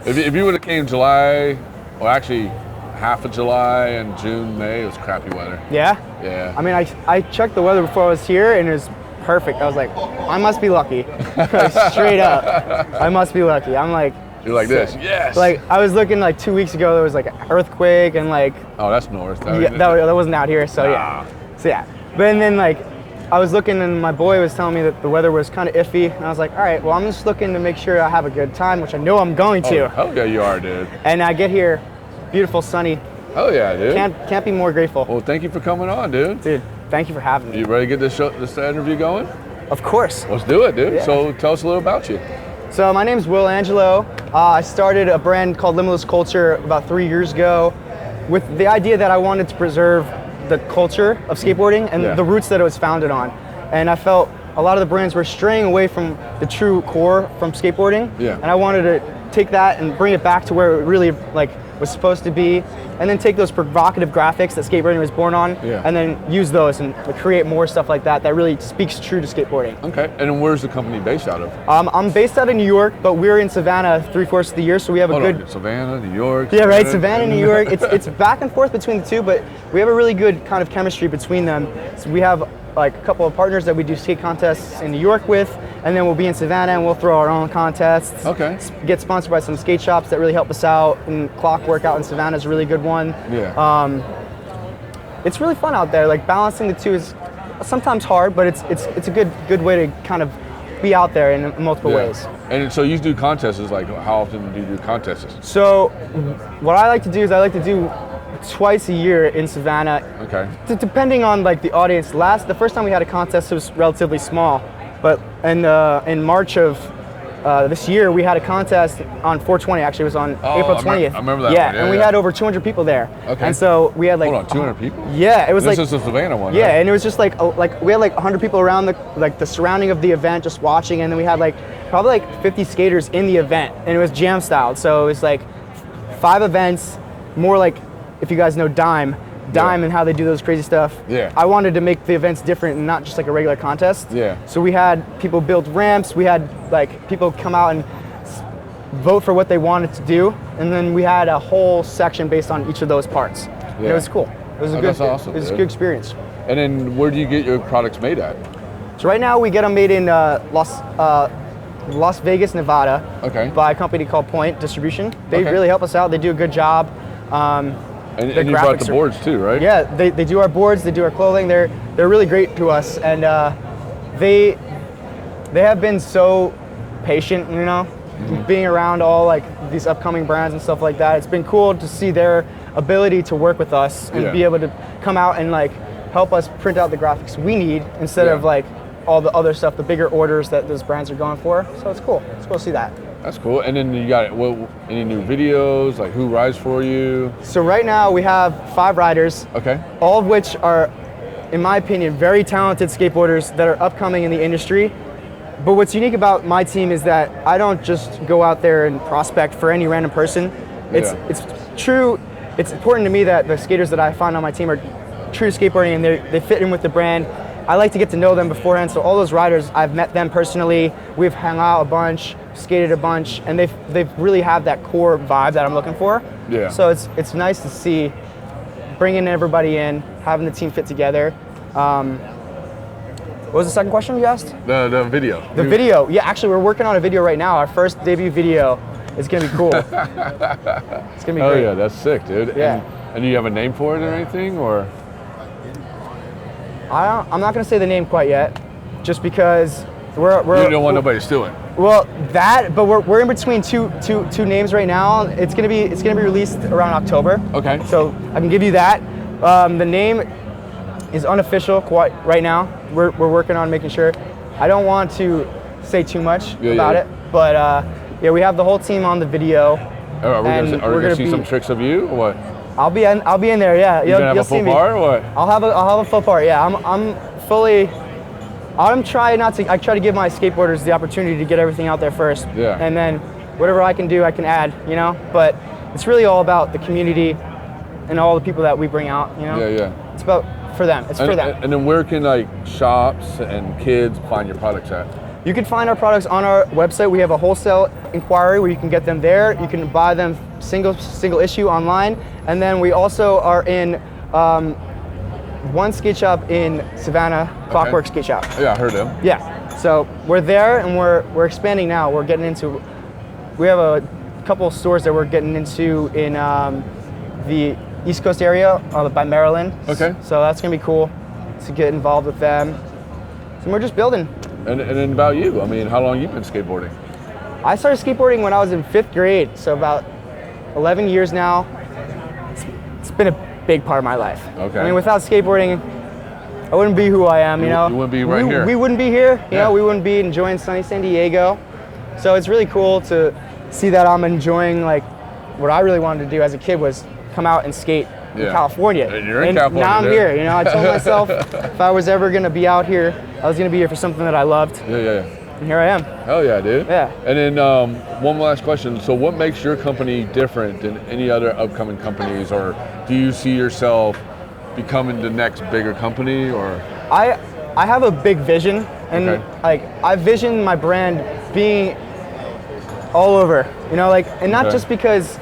[SPEAKER 1] If you would have came July, well, actually. Half of July and June, May, it was crappy weather.
[SPEAKER 3] Yeah?
[SPEAKER 1] Yeah.
[SPEAKER 3] I mean, I checked the weather before I was here and it was perfect. I was like, I must be lucky. Straight up. I must be lucky. I'm like.
[SPEAKER 1] You're like this, yes.
[SPEAKER 3] Like, I was looking like 2 weeks ago, there was like an earthquake and like.
[SPEAKER 1] Oh, that's north.
[SPEAKER 3] That wasn't out here, so yeah. So yeah. But then like, I was looking and my boy was telling me that the weather was kind of iffy. And I was like, all right, well, I'm just looking to make sure I have a good time, which I know I'm going to.
[SPEAKER 1] Oh, hell yeah, you are, dude.
[SPEAKER 3] And I get here. Beautiful, sunny.
[SPEAKER 1] Oh yeah, dude.
[SPEAKER 3] Can't be more grateful.
[SPEAKER 1] Well, thank you for coming on, dude.
[SPEAKER 3] Dude, thank you for having me.
[SPEAKER 1] You ready to get this interview going?
[SPEAKER 3] Of course.
[SPEAKER 1] Let's do it, dude.
[SPEAKER 3] Yeah.
[SPEAKER 1] So tell us a little about you.
[SPEAKER 3] So my name's Will Angelo. I started a brand called Limitless Culture about 3 years ago with the idea that I wanted to preserve the culture of skateboarding and the roots that it was founded on. And I felt a lot of the brands were straying away from the true core from skateboarding. Yeah. And I wanted to take that and bring it back to where it really was supposed to be, and then take those provocative graphics that skateboarding was born on, and then use those and create more stuff like that really speaks true to skateboarding.
[SPEAKER 1] Okay, and where's the company based out of?
[SPEAKER 3] I'm based out of New York, but we're in Savannah 3/4 of the year, so we have a good...
[SPEAKER 1] Savannah, New York.
[SPEAKER 3] Yeah, right, Savannah, New York. It's back and forth between the two, but we have a really good kind of chemistry between them. So we have like a couple of partners that we do skate contests in New York with, and then we'll be in Savannah and we'll throw our own contests.
[SPEAKER 1] Okay.
[SPEAKER 3] Get sponsored by some skate shops that really help us out, and Clockwork out in Savannah is a really good one.
[SPEAKER 1] Yeah.
[SPEAKER 3] It's really fun out there. Like balancing the two is sometimes hard, but it's a good way to kind of be out there in multiple ways.
[SPEAKER 1] And so you do contests, like how often do you do contests?
[SPEAKER 3] So what I like to do is I like to do twice a year in Savannah.
[SPEAKER 1] Okay.
[SPEAKER 3] Depending on like the audience. The first time we had a contest, it was relatively small, but in March of this year we had a contest on 420. Actually, it was on April 20th.
[SPEAKER 1] I remember that.
[SPEAKER 3] Yeah,
[SPEAKER 1] one.
[SPEAKER 3] and we had over 200 people there.
[SPEAKER 1] Okay.
[SPEAKER 3] And so we had like.
[SPEAKER 1] Hold on, 200 people?
[SPEAKER 3] Yeah, it was
[SPEAKER 1] this is the Savannah one.
[SPEAKER 3] Yeah,
[SPEAKER 1] right?
[SPEAKER 3] and it was just like we had like 100 people around the surrounding of the event just watching, and then we had like probably like 50 skaters in the event, and it was jam styled. So it was like 5 events, more like. If you guys know Dime and how they do those crazy stuff.
[SPEAKER 1] Yeah.
[SPEAKER 3] I wanted to make the events different and not just like a regular contest.
[SPEAKER 1] Yeah.
[SPEAKER 3] So we had people build ramps, we had like people come out and vote for what they wanted to do, and then we had a whole section based on each of those parts. Yeah. And it was cool. It was
[SPEAKER 1] that's awesome.
[SPEAKER 3] It was a good experience.
[SPEAKER 1] And then where do you get your products made at?
[SPEAKER 3] So right now we get them made in Las Vegas, Nevada.
[SPEAKER 1] Okay.
[SPEAKER 3] By a company called Point Distribution. They really help us out. They do a good job.
[SPEAKER 1] And you brought the boards too, right?
[SPEAKER 3] Yeah, they do our boards, they do our clothing. They're really great to us, and they have been so patient, you know, being around all like these upcoming brands and stuff like that. It's been cool to see their ability to work with us and be able to come out and like help us print out the graphics we need instead of like all the other stuff, the bigger orders that those brands are going for. So it's cool. It's cool to see that.
[SPEAKER 1] That's cool. And then you got any new videos, like who rides for you?
[SPEAKER 3] So right now we have 5 riders.
[SPEAKER 1] Okay.
[SPEAKER 3] All of which are, in my opinion, very talented skateboarders that are upcoming in the industry. But what's unique about my team is that I don't just go out there and prospect for any random person. It's true. It's important to me that the skaters that I find on my team are true to skateboarding and they fit in with the brand. I like to get to know them beforehand. So all those riders, I've met them personally. We've hung out a bunch, skated a bunch, and they've really have that core vibe that I'm looking for.
[SPEAKER 1] Yeah.
[SPEAKER 3] So it's nice to see bringing everybody in, having the team fit together. What was the second question you asked?
[SPEAKER 1] The video.
[SPEAKER 3] The video. Yeah, actually, we're working on a video right now. Our first debut video. It's gonna be cool. It's gonna be great.
[SPEAKER 1] Oh yeah, that's sick, dude.
[SPEAKER 3] Yeah.
[SPEAKER 1] And do you have a name for it or anything, or?
[SPEAKER 3] I'm not gonna say the name quite yet, just because we're
[SPEAKER 1] You don't want nobody to steal it.
[SPEAKER 3] Well, but we're in between two names right now. It's gonna be released around October.
[SPEAKER 1] Okay.
[SPEAKER 3] So I can give you that. The name is unofficial quite right now. We're working on making sure. I don't want to say too much about it, but yeah, we have the whole team on the video.
[SPEAKER 1] Are we gonna see some tricks of you, or what?
[SPEAKER 3] I'll be in there. Yeah,
[SPEAKER 1] you'll have a full part, or what?
[SPEAKER 3] I'll have a full part. Yeah, I try to give my skateboarders the opportunity to get everything out there first.
[SPEAKER 1] Yeah.
[SPEAKER 3] And then whatever I can do, I can add, you know? But it's really all about the community and all the people that we bring out, you know?
[SPEAKER 1] Yeah.
[SPEAKER 3] It's about for them. It's for them.
[SPEAKER 1] And then where can like shops and kids find your products at?
[SPEAKER 3] You can find our products on our website. We have a wholesale inquiry where you can get them there. You can buy them single issue online. And then we also are in one skate shop in Savannah, Clockwork Skate Shop.
[SPEAKER 1] Yeah, I heard them.
[SPEAKER 3] Yeah, so we're there and we're expanding now. We have a couple of stores that we're getting into in the East Coast area by Maryland.
[SPEAKER 1] Okay.
[SPEAKER 3] So that's gonna be cool to get involved with them. So we're just building.
[SPEAKER 1] And then about you, I mean, how long you been skateboarding?
[SPEAKER 3] I started skateboarding when I was in 5th grade, so about 11 years now. It's been a big part of my life.
[SPEAKER 1] Okay.
[SPEAKER 3] I mean, without skateboarding, I wouldn't be who I am, you know?
[SPEAKER 1] You wouldn't be right here.
[SPEAKER 3] We wouldn't be here, you know? We wouldn't be enjoying sunny San Diego. So it's really cool to see that I'm enjoying, like, what I really wanted to do as a kid was come out and skate in California.
[SPEAKER 1] And you're in California.
[SPEAKER 3] Now I'm here, you know? I told myself if I was ever gonna be out here, I was gonna be here for something that I loved.
[SPEAKER 1] Yeah.
[SPEAKER 3] And here I am.
[SPEAKER 1] Hell yeah, dude.
[SPEAKER 3] Yeah.
[SPEAKER 1] And then one last question. So what makes your company different than any other upcoming companies, or do you see yourself becoming the next bigger company, or?
[SPEAKER 3] I have a big vision, and like I vision my brand being all over, you know, like, and not just because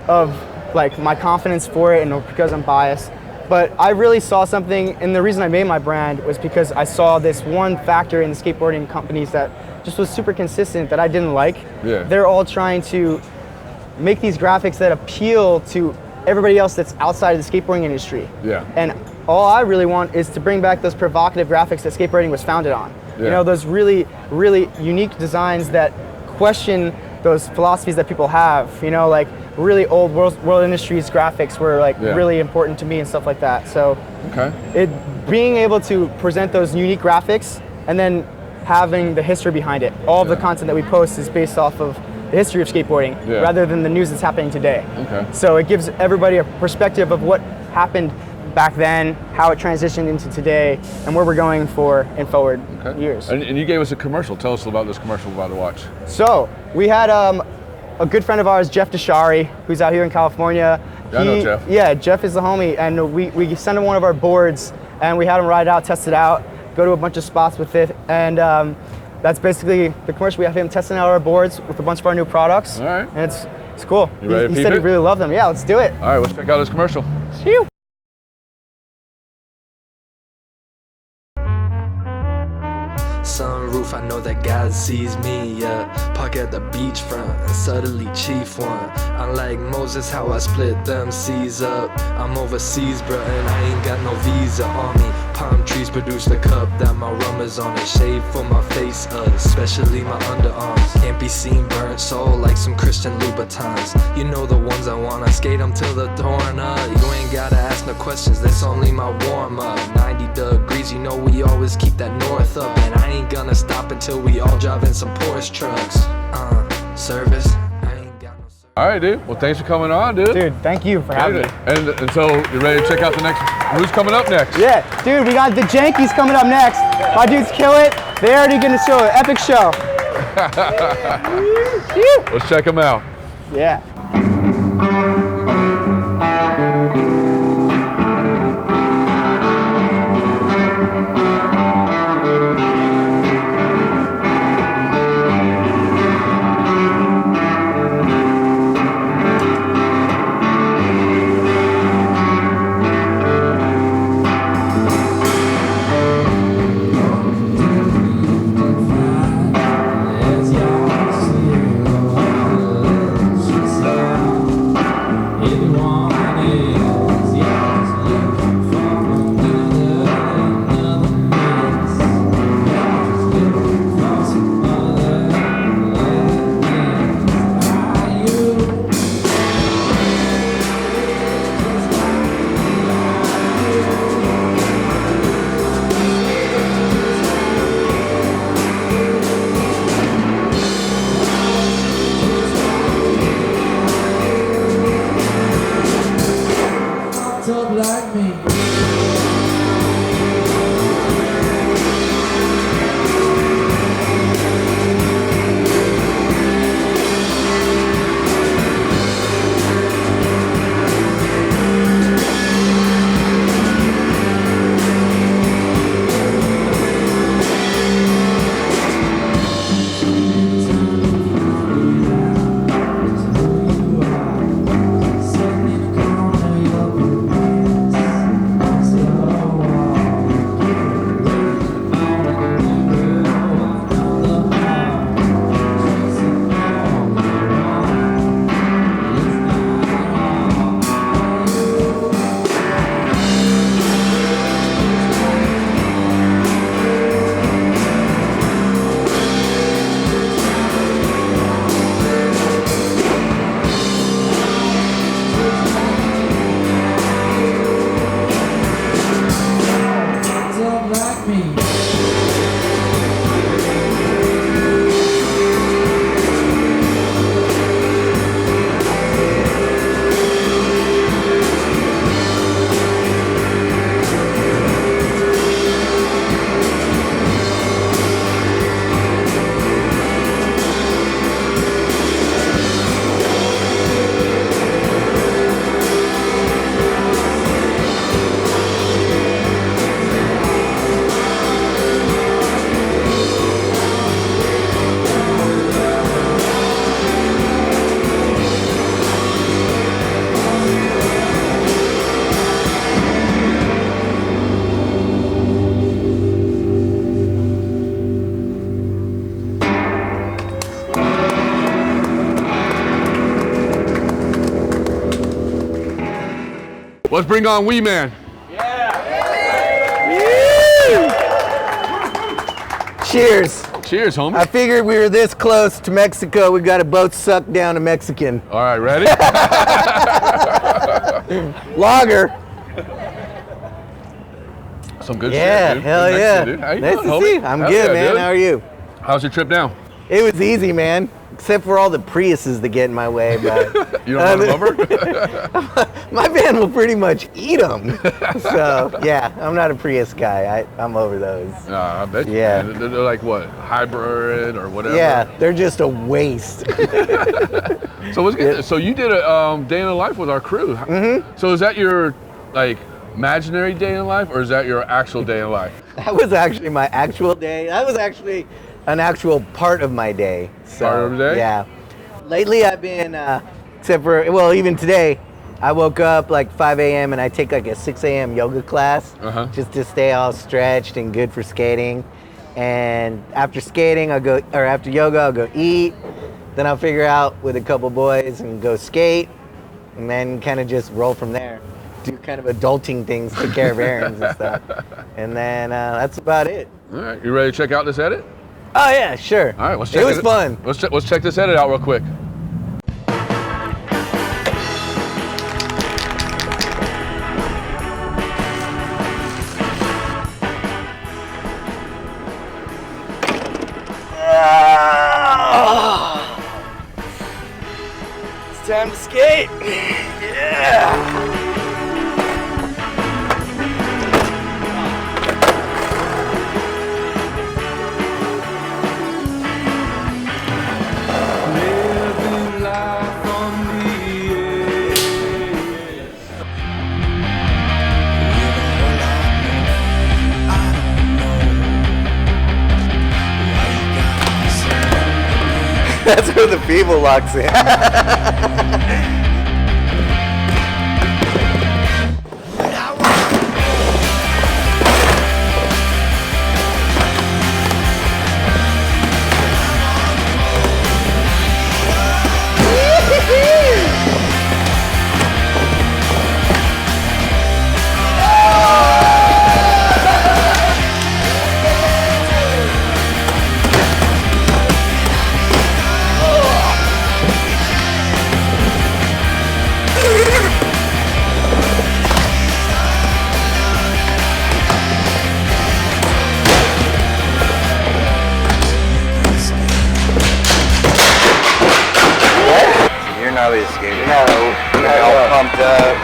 [SPEAKER 3] of like my confidence for it and because I'm biased, but I really saw something, and the reason I made my brand was because I saw this one factor in the skateboarding companies that just was super consistent that I didn't like.
[SPEAKER 1] Yeah.
[SPEAKER 3] They're all trying to make these graphics that appeal to everybody else that's outside of the skateboarding industry.
[SPEAKER 1] Yeah.
[SPEAKER 3] And all I really want is to bring back those provocative graphics that skateboarding was founded on. Yeah. You know, those really, really unique designs that question those philosophies that people have, you know, like really old world industries graphics were like really important to me and stuff like that. So being able to present those unique graphics and then having the history behind it. All of the content that we post is based off of the history of skateboarding rather than the news that's happening today. So it gives everybody a perspective of what happened back then, how it transitioned into today, and where we're going for in forward years.
[SPEAKER 1] And you gave us a commercial. Tell us about this commercial we're about to watch.
[SPEAKER 3] So we had a good friend of ours, Jeff Deshari, who's out here in California.
[SPEAKER 1] I know Jeff.
[SPEAKER 3] Yeah, Jeff is the homie, and we sent him one of our boards, and we had him ride it out, test it out, go to a bunch of spots with it, and that's basically the commercial. We have him testing out our boards with a bunch of our new products.
[SPEAKER 1] All right.
[SPEAKER 3] And it's cool.
[SPEAKER 1] You ready to
[SPEAKER 3] He said he really loved them. Yeah, let's do it.
[SPEAKER 1] All right, let's check out this commercial.
[SPEAKER 3] Phew.
[SPEAKER 4] Sunroof, I know that God sees me, yeah. Park at the beachfront and suddenly chief one. Unlike Moses, how I split them seas up. I'm overseas, bruh, and I ain't got no visa on me. Palm trees produce the cup that my rum is on. A shave for my face, especially my underarms. Can't be seen burnt soul like some Christian Louboutins. You know the ones I wanna skate them till the dawn. You ain't gotta ask the questions, that's only my warm-up. 90 degrees, you know we always keep that north up. And I ain't gonna stop until we all drive in some Porsche trucks. Service, I ain't got no service.
[SPEAKER 1] All right, dude. Well, thanks for coming on, dude.
[SPEAKER 3] Dude, thank you for having me.
[SPEAKER 1] And so you ready to check out the next? Who's coming up next?
[SPEAKER 3] Yeah, dude, we got the Jankeys coming up next. My dudes kill it. They're already gonna show an epic show.
[SPEAKER 1] Let's check them out.
[SPEAKER 3] Yeah.
[SPEAKER 1] Let's bring on Weeman.
[SPEAKER 5] Cheers.
[SPEAKER 1] Cheers, homie.
[SPEAKER 5] I figured we were this close to Mexico, we got to both suck down a Mexican.
[SPEAKER 1] All right, ready?
[SPEAKER 5] Lager.
[SPEAKER 1] Some good
[SPEAKER 5] Yeah,
[SPEAKER 1] shit, dude.
[SPEAKER 5] hell
[SPEAKER 1] Good
[SPEAKER 5] yeah.
[SPEAKER 1] dude. How you
[SPEAKER 5] Nice
[SPEAKER 1] doing,
[SPEAKER 5] to
[SPEAKER 1] homie?
[SPEAKER 5] see you. I'm
[SPEAKER 1] Hell
[SPEAKER 5] good,
[SPEAKER 1] yeah,
[SPEAKER 5] man.
[SPEAKER 1] dude.
[SPEAKER 5] How are you?
[SPEAKER 1] How's your trip down?
[SPEAKER 5] It was easy, man. Except for all the Priuses that get in my way, but
[SPEAKER 1] You don't run them over?
[SPEAKER 5] my van will pretty much eat them. So yeah, I'm not a Prius guy. I'm over those.
[SPEAKER 1] I bet you.
[SPEAKER 5] Yeah.
[SPEAKER 1] Man. They're like what, hybrid or whatever?
[SPEAKER 5] Yeah, they're just a waste.
[SPEAKER 1] So let's get this. So you did a day in the life with our crew. Mm-hmm. So is that your like imaginary day in life, or is that your actual day in life?
[SPEAKER 5] That was actually my actual day. That was actually an actual part of my day. So,
[SPEAKER 1] Part of the day?
[SPEAKER 5] Yeah. Lately I've been, except for, well, even today, I woke up like 5 a.m. and I take like a 6 a.m. yoga class just to stay all stretched and good for skating. And after skating, after yoga, I'll go eat. Then I'll figure out with a couple boys and go skate, and then kind of just roll from there. Do kind of adulting things, take care of errands and stuff. And then that's about it.
[SPEAKER 1] All right, you ready to check out this edit?
[SPEAKER 5] Oh yeah, sure.
[SPEAKER 1] All right, let's check
[SPEAKER 5] it. It was fun.
[SPEAKER 1] Let's check this edit out real quick.
[SPEAKER 4] Living life on the edge.
[SPEAKER 5] That's where the people locks in.
[SPEAKER 6] You're not really skating.
[SPEAKER 5] No,
[SPEAKER 6] You're all pumped up.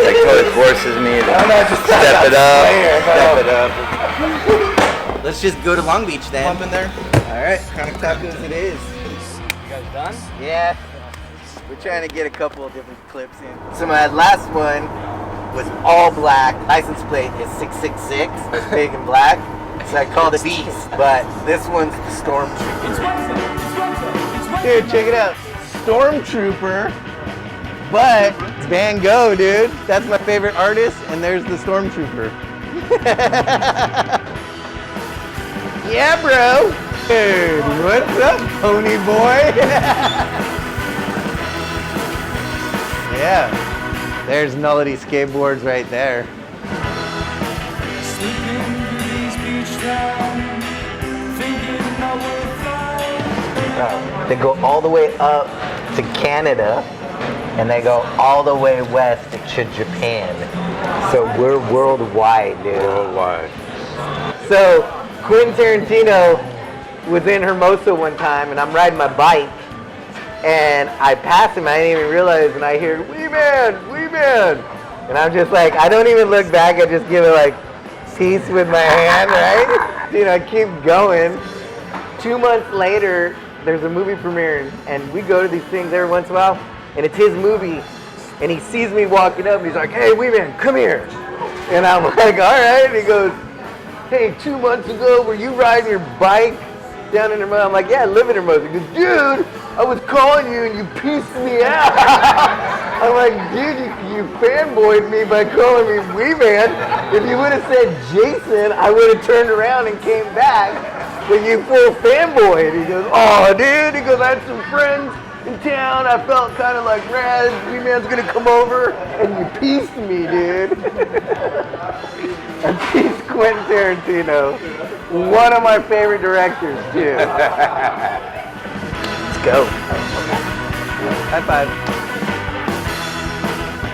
[SPEAKER 6] Like Coach forces me to
[SPEAKER 5] just
[SPEAKER 6] step it up.
[SPEAKER 5] Step it up. Let's just go to Long Beach then.
[SPEAKER 6] Pump in there.
[SPEAKER 5] All right, chronic tacos it is.
[SPEAKER 3] You guys done?
[SPEAKER 5] Yeah, we're trying to get a couple of different clips in. So my last one was all black. License plate is 666. It's big and black. So I called it Beast, but this one's the Stormtrooper. Dude, check it out. Stormtrooper, but it's Van Gogh, dude. That's my favorite artist, and there's the Stormtrooper. Yeah, bro. Dude, what's up, pony boy? Yeah, there's Melody Skateboards right there. They go all the way up to Canada, and they go all the way west to Japan. So we're worldwide, dude.
[SPEAKER 6] Worldwide.
[SPEAKER 5] So Quentin Tarantino was in Hermosa one time, and I'm riding my bike, and I passed him. I didn't even realize, and I hear Weeman, Weeman, and I'm just like, I don't even look back. I just give it like peace with my hand, right? Dude, I keep going. 2 months later, there's a movie premiere, and we go to these things every once in a while, and it's his movie, and he sees me walking up, and he's like, hey, Weeman, come here. And I'm like, all right. And he goes, hey, 2 months ago, were you riding your bike down in Hermosa? I'm like, yeah, I live in Hermosa. He goes, dude, I was calling you, and you pieced me out. I'm like, dude, you fanboyed me by calling me Weeman. If you would have said Jason, I would have turned around and came back. But you full fanboy. And he goes, oh, dude. He goes, I had some friends in town. I felt kind of like Raz. Weeman's going to come over. And you pieced me, dude. I pieced Quentin Tarantino. One of my favorite directors, too. Let's go. High five.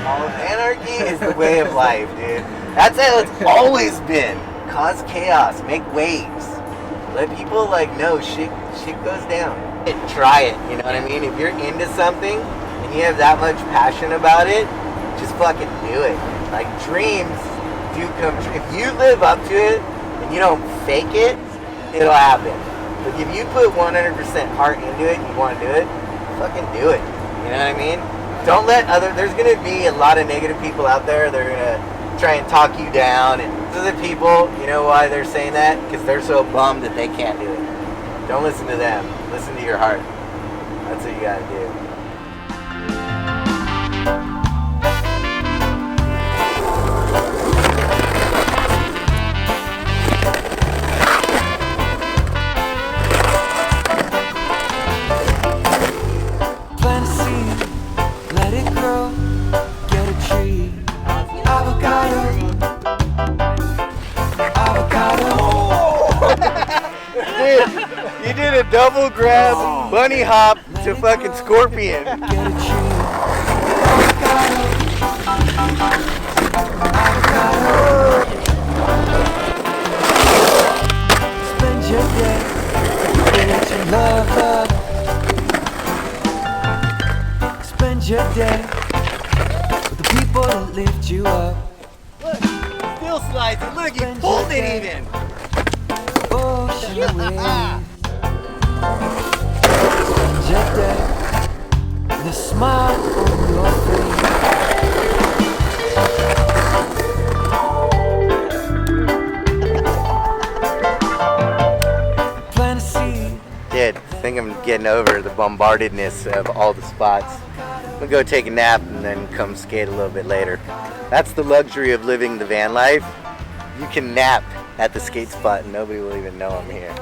[SPEAKER 5] All of anarchy is the way of life, dude. That's how it's always been. Cause chaos. Make waves. Let people like know shit goes down. Try it, you know what I mean? If you're into something and you have that much passion about it, just fucking do it. Like dreams do come true. If you live up to it and you don't fake it, it'll happen. But if you put 100% heart into it and you want to do it, fucking do it. You know what I mean? Don't let there's gonna be a lot of negative people out there that are gonna try and talk you down, and those are the people, you know why they're saying that? Because they're so bummed that they can't do it. Don't listen to them. Listen to your heart. That's what you gotta do.
[SPEAKER 4] Plant a seed, let it grow, get a tree. Avocado.
[SPEAKER 5] Dude, you did a double grab, bunny hop to fucking scorpion.
[SPEAKER 4] Get a tree. Spend your day getting to love. Spend your day lift you up.
[SPEAKER 5] Look, still slides it. Look, he pulled it even.
[SPEAKER 4] Ocean wave. Jet deck. The smile on your face. Plant a seed.
[SPEAKER 5] Dude, I think I'm getting over the bombardedness of all the spots. I'm gonna go take a nap and then come skate a little bit later. That's the luxury of living the van life. You can nap at the skate spot and nobody will even know I'm here.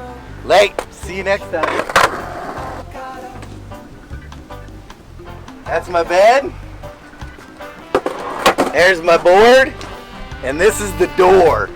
[SPEAKER 5] Late. See you next time. That's my bed. There's my board. And this is the door.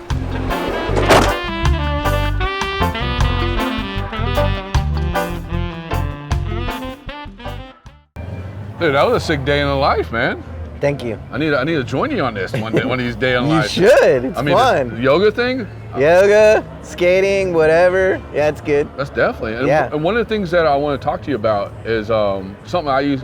[SPEAKER 1] Dude, that was a sick day in the life, man.
[SPEAKER 5] Thank you.
[SPEAKER 1] I need to join you on this one of these days in
[SPEAKER 5] You
[SPEAKER 1] life.
[SPEAKER 5] should. It's fun.
[SPEAKER 1] The yoga thing.
[SPEAKER 5] Yoga, skating, whatever. Yeah, it's good.
[SPEAKER 1] That's definitely. And,
[SPEAKER 5] Yeah.
[SPEAKER 1] and one of the things that I want to talk to you about is something I used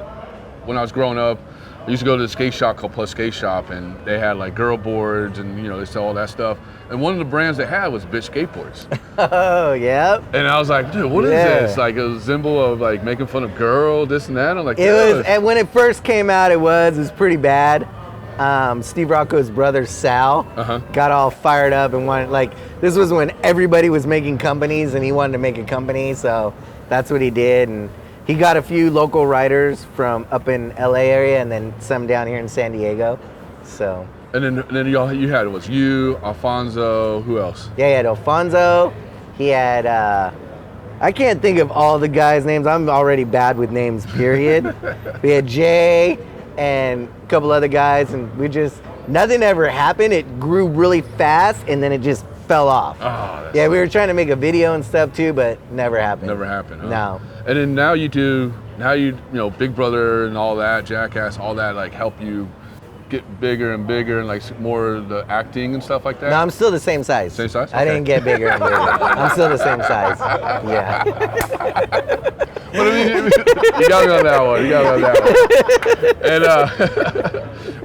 [SPEAKER 1] when I was growing up. I used to go to the skate shop called Plus Skate Shop, and they had like girl boards, and they sell all that stuff. And one of the brands they had was Bitch Skateboards.
[SPEAKER 5] Oh, yeah.
[SPEAKER 1] And I was like, dude, what is this? Like a symbol of like making fun of girl, this and that. I'm like,
[SPEAKER 5] It was, and when it first came out, it was pretty bad. Steve Rocco's brother Sal got all fired up and wanted, like, this was when everybody was making companies and he wanted to make a company, so that's what he did. And he got a few local writers from up in LA area and then some down here in San Diego. So.
[SPEAKER 1] And then you had, it was you, Alfonso, who else?
[SPEAKER 5] Yeah, he had Alfonso. He had, I can't think of all the guys' names. I'm already bad with names, period. We had Jay and a couple other guys, and nothing ever happened. It grew really fast, and then it just fell off.
[SPEAKER 1] Oh,
[SPEAKER 5] yeah, we were trying to make a video and stuff too, but never happened.
[SPEAKER 1] Never happened, huh?
[SPEAKER 5] No.
[SPEAKER 1] And then now you Big Brother and all that, Jackass, all that, like, help you get bigger and bigger and like more of the acting and stuff like that?
[SPEAKER 5] No, I'm still the same size.
[SPEAKER 1] Same size?
[SPEAKER 5] I didn't get bigger and bigger. I'm still the same size. Yeah.
[SPEAKER 1] What I mean, you got me on that one. And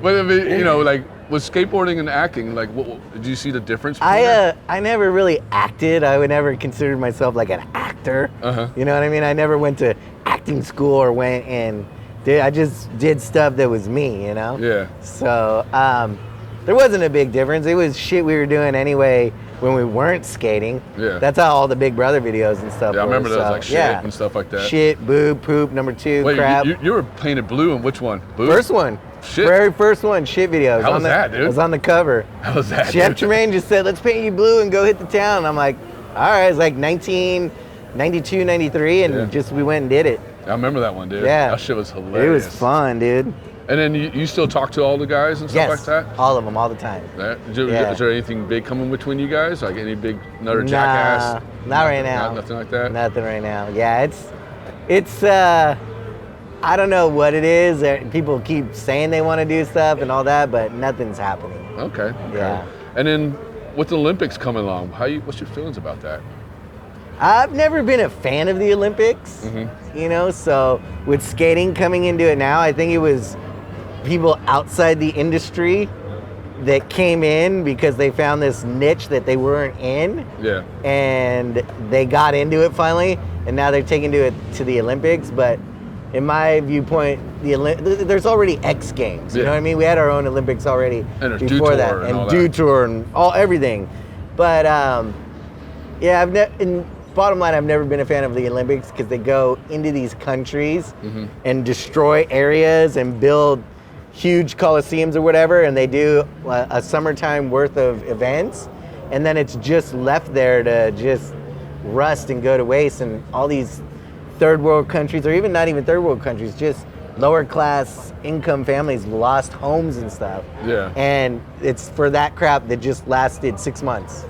[SPEAKER 1] but I mean, like with skateboarding and acting, like, did you see the difference?
[SPEAKER 5] I never really acted. I would never consider myself like an actor. You know what I mean? I never went to acting school or went and I just did stuff that was me,
[SPEAKER 1] Yeah.
[SPEAKER 5] So there wasn't a big difference. It was shit we were doing anyway when we weren't skating.
[SPEAKER 1] Yeah.
[SPEAKER 5] That's how all the Big Brother videos and stuff were.
[SPEAKER 1] I remember those, like shit
[SPEAKER 5] yeah.
[SPEAKER 1] and stuff like that.
[SPEAKER 5] Shit, boob, poop, number 2,
[SPEAKER 1] Wait,
[SPEAKER 5] crap.
[SPEAKER 1] you were painted blue in which one? Boob?
[SPEAKER 5] First one.
[SPEAKER 1] Shit.
[SPEAKER 5] Very first one, shit video.
[SPEAKER 1] How was that, dude?
[SPEAKER 5] It was on the cover.
[SPEAKER 1] How was that,
[SPEAKER 5] Chef
[SPEAKER 1] dude?
[SPEAKER 5] Tremaine just said, let's paint you blue and go hit the town. And I'm like, all right. It's like 1992, 93, and we went and did it.
[SPEAKER 1] I remember that one, dude.
[SPEAKER 5] Yeah.
[SPEAKER 1] That shit was hilarious.
[SPEAKER 5] It was fun, dude.
[SPEAKER 1] And then you still talk to all the guys and stuff like that?
[SPEAKER 5] All of them, all the time.
[SPEAKER 1] Is there anything big coming between you guys? Like another Jackass?
[SPEAKER 5] Not right now.
[SPEAKER 1] Nothing like that?
[SPEAKER 5] Nothing right now. Yeah, it's I don't know what it is. People keep saying they want to do stuff and all that, but nothing's happening.
[SPEAKER 1] Okay.
[SPEAKER 5] Yeah.
[SPEAKER 1] And then with the Olympics coming along, what's your feelings about that?
[SPEAKER 5] I've never been a fan of the Olympics, so with skating coming into it now, I think it was people outside the industry that came in because they found this niche that they weren't in. Yeah. And they got into it finally, and now they're taking it to the Olympics. But in my viewpoint, there's already X Games. You know what I mean? We had our own Olympics already before that, and Dew Tour and everything. But bottom line, I've never been a fan of the Olympics because they go into these countries and destroy areas and build huge coliseums or whatever, and they do a summertime worth of events, and then it's just left there to just rust and go to waste, and all these third world countries, or even not even third world countries, just lower class income families lost homes and stuff. Yeah. And it's for that crap that just lasted 6 months.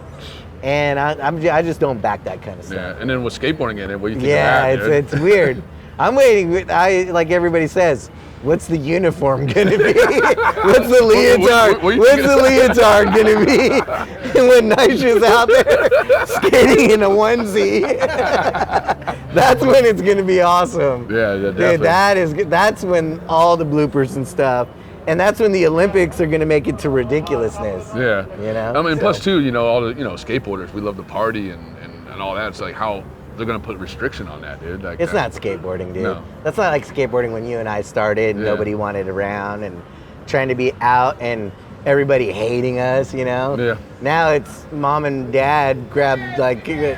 [SPEAKER 5] And I just don't back that kind of stuff.
[SPEAKER 1] Yeah, and then with skateboarding in it, what do you think of that, dude?
[SPEAKER 5] It's weird. I'm waiting. Like everybody says, what's the uniform gonna be? What's the leotard? What's the leotard gonna be? And when Nisha's out there skating in a onesie, that's when it's gonna be awesome.
[SPEAKER 1] Yeah, definitely.
[SPEAKER 5] Dude, that's when all the bloopers and stuff. And that's when the Olympics are going to make it to ridiculousness.
[SPEAKER 1] Yeah.
[SPEAKER 5] You know?
[SPEAKER 1] I mean,
[SPEAKER 5] So-
[SPEAKER 1] plus too, you know, all the, you know, skateboarders, we love to party and all that. It's like how they're gonna put restriction on that, dude. Like,
[SPEAKER 5] It's not skateboarding, dude.
[SPEAKER 1] No.
[SPEAKER 5] That's not like skateboarding when you and I started.
[SPEAKER 1] Yeah.
[SPEAKER 5] Nobody wanted around and trying to be out and everybody hating us, you know?
[SPEAKER 1] Yeah.
[SPEAKER 5] Now it's mom and dad grab, like, go,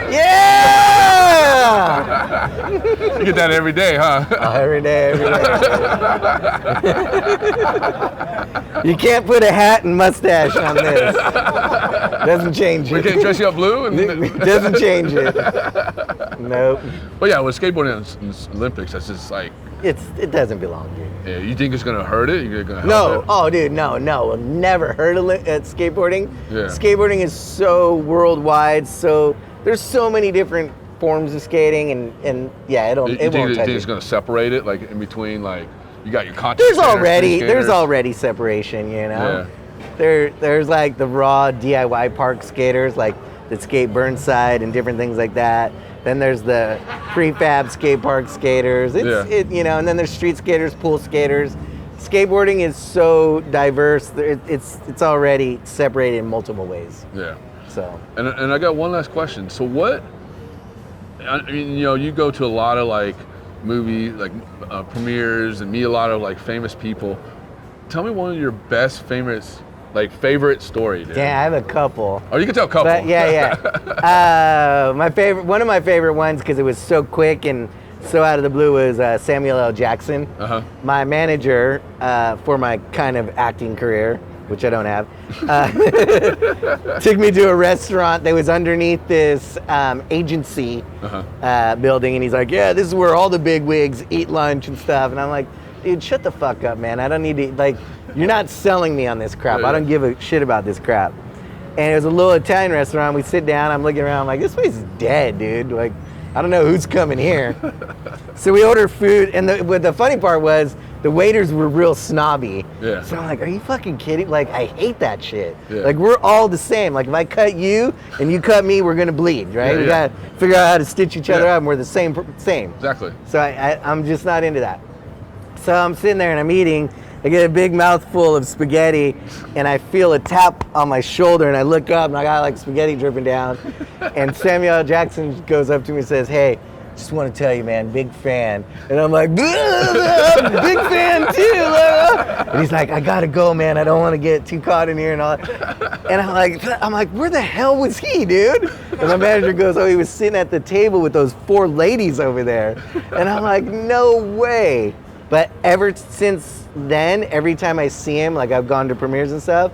[SPEAKER 5] yeah!
[SPEAKER 1] You get that every day, huh?
[SPEAKER 5] Oh, every day. You can't put a hat and mustache on this. Doesn't change
[SPEAKER 1] We
[SPEAKER 5] it.
[SPEAKER 1] can't dress you up blue.
[SPEAKER 5] Doesn't change it. Nope.
[SPEAKER 1] But yeah, with skateboarding in Olympics, that's just like,
[SPEAKER 5] It doesn't belong, dude.
[SPEAKER 1] yeah, you think it's gonna hurt it? You're gonna help
[SPEAKER 5] No,
[SPEAKER 1] it?
[SPEAKER 5] oh, dude, no. We'll never heard of at skateboarding.
[SPEAKER 1] Yeah.
[SPEAKER 5] Skateboarding is so worldwide. So there's so many different forms of skating, and yeah,
[SPEAKER 1] You
[SPEAKER 5] it
[SPEAKER 1] think
[SPEAKER 5] won't touch
[SPEAKER 1] it's
[SPEAKER 5] it.
[SPEAKER 1] gonna separate it, like in between, like you got your content.
[SPEAKER 5] There's
[SPEAKER 1] skaters,
[SPEAKER 5] already
[SPEAKER 1] free
[SPEAKER 5] there's
[SPEAKER 1] skaters.
[SPEAKER 5] already separation, you know.
[SPEAKER 1] Yeah.
[SPEAKER 5] There's like the raw DIY park skaters, like that skate Burnside and different things like that. Then there's the prefab skate park skaters. You know, and then there's street skaters, pool skaters. Skateboarding is so diverse. It's already separated in multiple ways.
[SPEAKER 1] Yeah.
[SPEAKER 5] So
[SPEAKER 1] And I got one last question. So what? I mean, you know, you go to a lot of like movie like premieres and meet a lot of like famous people. Tell me one of your best famous favorite story, dude.
[SPEAKER 5] yeah, I have a couple.
[SPEAKER 1] Oh, you can tell a couple.
[SPEAKER 5] But yeah. One of my favorite ones because it was so quick and so out of the blue was Samuel L. Jackson.
[SPEAKER 1] Uh-huh.
[SPEAKER 5] My manager for my kind of acting career, which I don't have, took me to a restaurant that was underneath this agency building, and he's like, "Yeah, this is where all the big wigs eat lunch and stuff." And I'm like, "Dude, shut the fuck up, man. I don't need to You're not selling me on this crap. I don't give a shit about this crap." And it was a little Italian restaurant. We sit down. I'm looking around. I'm like, this place is dead, dude. Like, I don't know who's coming here. So we order food, and the funny part was the waiters were real snobby.
[SPEAKER 1] Yeah.
[SPEAKER 5] So I'm like, are you fucking kidding? Like, I hate that shit.
[SPEAKER 1] Yeah.
[SPEAKER 5] Like, we're all the same. Like, if I cut you and you cut me, we're gonna bleed, right?
[SPEAKER 1] Yeah,
[SPEAKER 5] We
[SPEAKER 1] yeah.
[SPEAKER 5] gotta figure out how to stitch each other
[SPEAKER 1] Yeah.
[SPEAKER 5] up, and we're the same.
[SPEAKER 1] Exactly.
[SPEAKER 5] So I'm just not into that. So I'm sitting there and I'm eating. I get a big mouthful of spaghetti, and I feel a tap on my shoulder, and I look up, and I got like spaghetti dripping down. And Samuel L. Jackson goes up to me and says, "Hey, just want to tell you, man, big fan." And I'm like, "Big fan too." And he's like, "I gotta go, man. I don't want to get too caught in here and all that." And I'm like, where the hell was he, dude? And my manager goes, "Oh, he was sitting at the table with those 4 ladies over there." And I'm like, no way. But ever since then, every time I see him, like I've gone to premieres and stuff,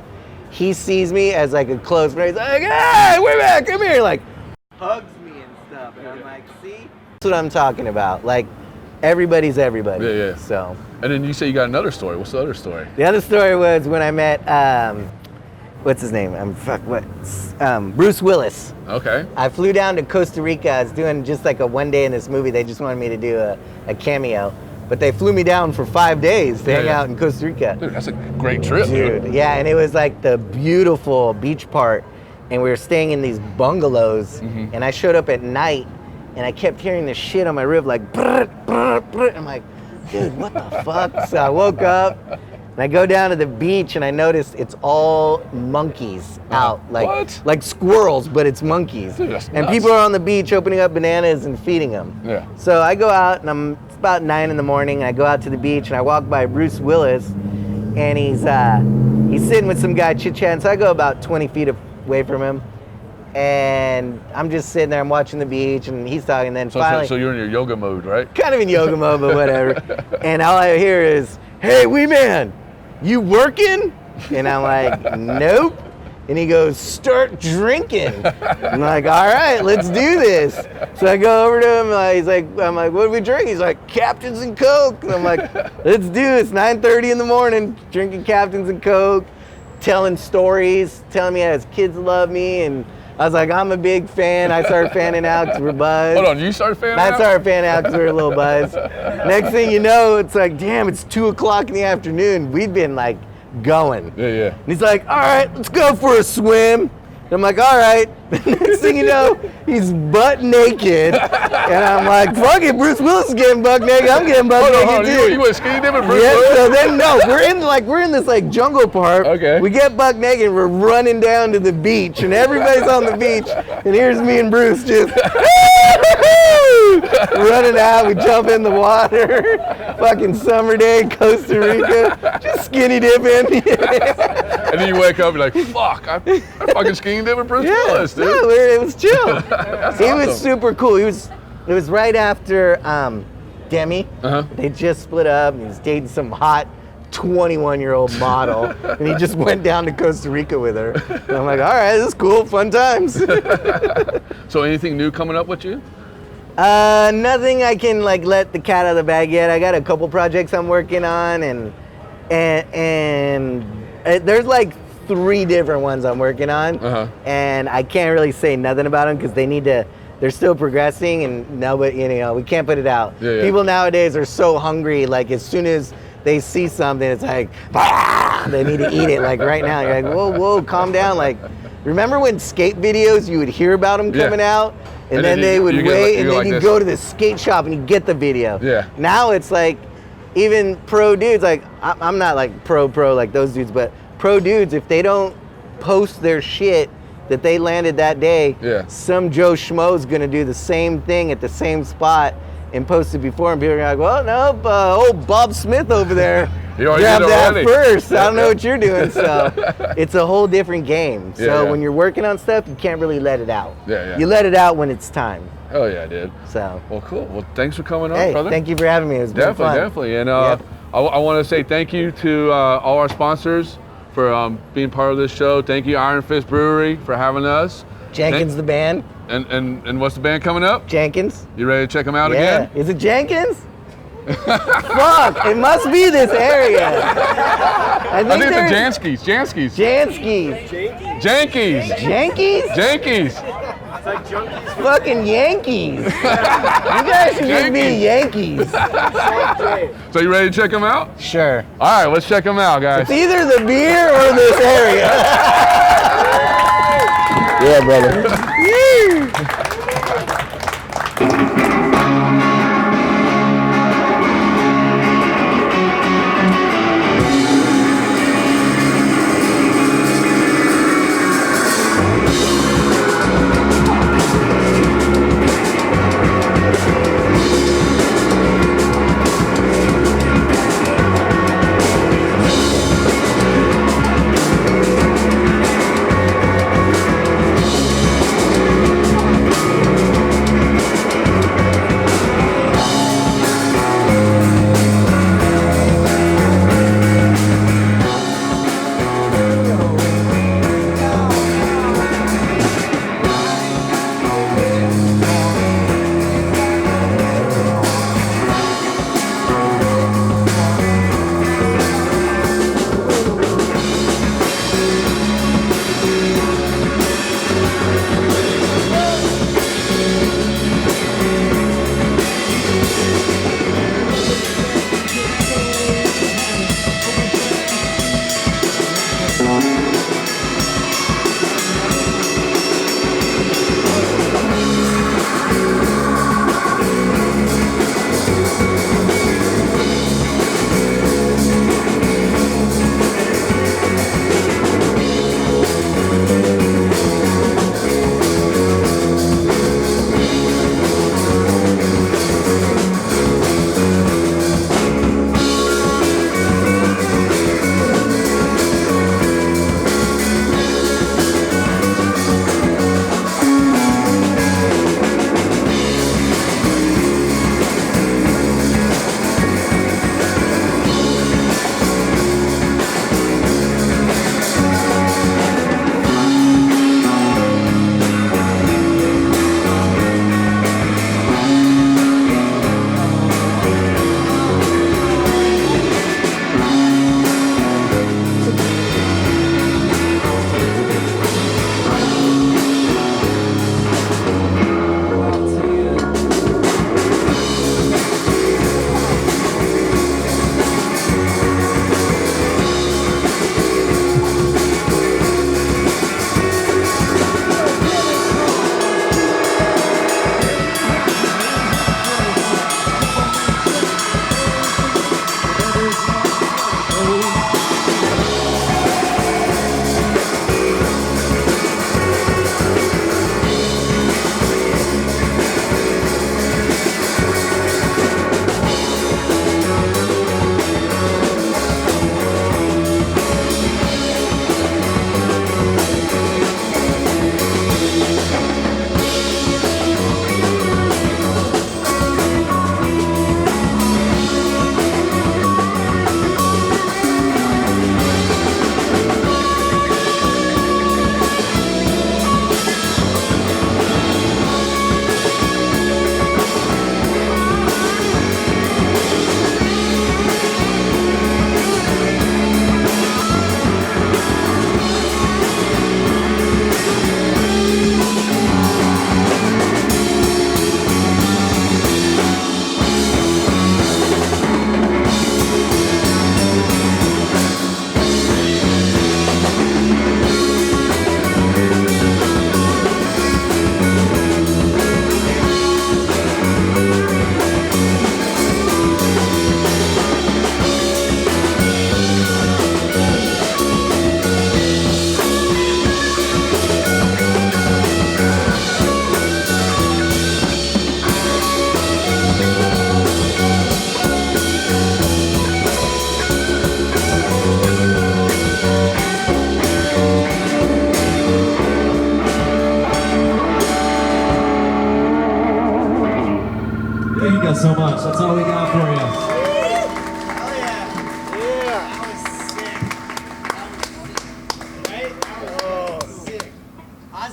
[SPEAKER 5] he sees me as like a close friend. He's like, "Hey, we're back, come here." Like, hugs me and stuff. And I'm like, see? That's what I'm talking about. Like, everybody's everybody.
[SPEAKER 1] Yeah.
[SPEAKER 5] So,
[SPEAKER 1] And then you say you got another story. What's the other story?
[SPEAKER 5] the other story was when I met, what's his name? Bruce Willis.
[SPEAKER 1] Okay.
[SPEAKER 5] I flew down to Costa Rica. I was doing just like a one day in this movie. They just wanted me to do a cameo. But they flew me down for 5 days to hang out in Costa Rica.
[SPEAKER 1] Dude, that's a great trip,
[SPEAKER 5] Dude, yeah, and it was like the beautiful beach part, and we were staying in these bungalows, and I showed up at night, and I kept hearing this shit on my rib, like, brr, brr, brr. I'm like, dude, what the fuck? So I woke up, and I go down to the beach, and I noticed it's all monkeys out, like squirrels, but it's monkeys.
[SPEAKER 1] Dude, that's
[SPEAKER 5] and
[SPEAKER 1] nuts.
[SPEAKER 5] people are on the beach opening up bananas and feeding them.
[SPEAKER 1] Yeah.
[SPEAKER 5] So I go out, and it's about 9 in the morning, and I go out to the beach, and I walk by Bruce Willis, and he's sitting with some guy chit-chatting. So I go about 20 feet away from him, and I'm just sitting there, I'm watching the beach, and he's talking, and then finally,
[SPEAKER 1] So you're in your yoga mode, right?
[SPEAKER 5] kind of in yoga mode, but whatever. And all I hear is, "Hey, Weeman, you working?" And I'm like, "Nope." And he goes, "Start drinking." I'm like, "All right, let's do this." So I go over to him. I'm like, "What do we drink?" He's like, "Captains and Coke." And I'm like, "Let's do this." 9:30 in the morning, drinking Captains and Coke, telling stories, telling me how his kids love me, and I was like, "I'm a big fan." I started fanning out because we're buzzed.
[SPEAKER 1] Hold on, you started fanning
[SPEAKER 5] I
[SPEAKER 1] out?
[SPEAKER 5] started fanning out because we were a little buzzed. Next thing you know, it's like, damn, it's 2:00 in the afternoon. We'd been like going.
[SPEAKER 1] Yeah.
[SPEAKER 5] And he's like, "All right, let's go for a swim." I'm like, all right. The next thing you know, he's butt naked. And I'm like, fuck it, Bruce Willis is getting butt naked. I'm getting butt naked too.
[SPEAKER 1] You went skinny dipping, Bruce
[SPEAKER 5] Yeah,
[SPEAKER 1] Willis?
[SPEAKER 5] so then no, we're in this like jungle park.
[SPEAKER 1] Okay.
[SPEAKER 5] We get buck naked, we're running down to the beach, and everybody's on the beach, and here's me and Bruce just running out. We jump in the water. Fucking summer day, Costa Rica, just skinny dipping.
[SPEAKER 1] And then you wake up, you're like, fuck, I'm fucking skinny dipping Bruce Willis, dude.
[SPEAKER 5] No, it was chill. He
[SPEAKER 1] awesome.
[SPEAKER 5] was super cool. It was right after Demi. They just split up, and he was dating some hot 21-year-old model, and he just went down to Costa Rica with her. And I'm like, all right, this is cool, fun times.
[SPEAKER 1] So anything new coming up with you?
[SPEAKER 5] Nothing I can like let the cat out of the bag yet. I got a couple projects I'm working on, and there's like 3 different ones I'm working on, and I can't really say nothing about them because they're still progressing, and nobody, we can't put it out. People nowadays are so hungry, like as soon as they see something, it's like, they need to eat it, like right now. You're like, whoa, calm down. Like, remember when skate videos, you would hear about them coming out, and then they would wait, and then you go to the skate shop and you get the video. Now it's like, even pro dudes, like, I'm not like pro like those dudes, but pro dudes, if they don't post their shit that they landed that day, some Joe Schmo's gonna do the same thing at the same spot and post it before, and people are like, well, no, old Bob Smith over there grabbed that first. I don't know what you're doing. So it's a whole different game. So when you're working on stuff, you can't really let it out. You let it out when it's time.
[SPEAKER 1] Oh yeah, dude.
[SPEAKER 5] So.
[SPEAKER 1] Well, cool. Well, thanks for coming on,
[SPEAKER 5] hey,
[SPEAKER 1] brother.
[SPEAKER 5] thank you for having me. It was been fun.
[SPEAKER 1] Definitely. And I want to say thank you to all our sponsors for being part of this show. Thank you, Iron Fist Brewery, for having us.
[SPEAKER 5] Jenkins, the band.
[SPEAKER 1] And what's the band coming up?
[SPEAKER 5] Jenkins.
[SPEAKER 1] You ready to check them out again?
[SPEAKER 5] Is it Jenkins? Fuck, it must be this area. I think
[SPEAKER 1] it's the Jankeys.
[SPEAKER 5] Jankeys.
[SPEAKER 1] Jankeys.
[SPEAKER 6] It's like Junkies.
[SPEAKER 5] Fucking Yankees. You guys should just be Yankees.
[SPEAKER 1] So you ready to check them out?
[SPEAKER 5] Sure.
[SPEAKER 1] All right, let's check them out, guys.
[SPEAKER 5] It's either the beer or this area. Yeah, brother.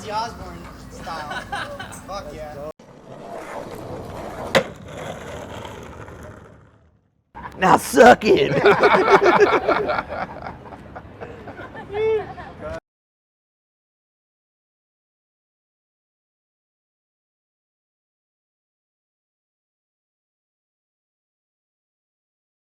[SPEAKER 3] Ozzy Osbourne style. Fuck yeah.
[SPEAKER 5] Now suck it.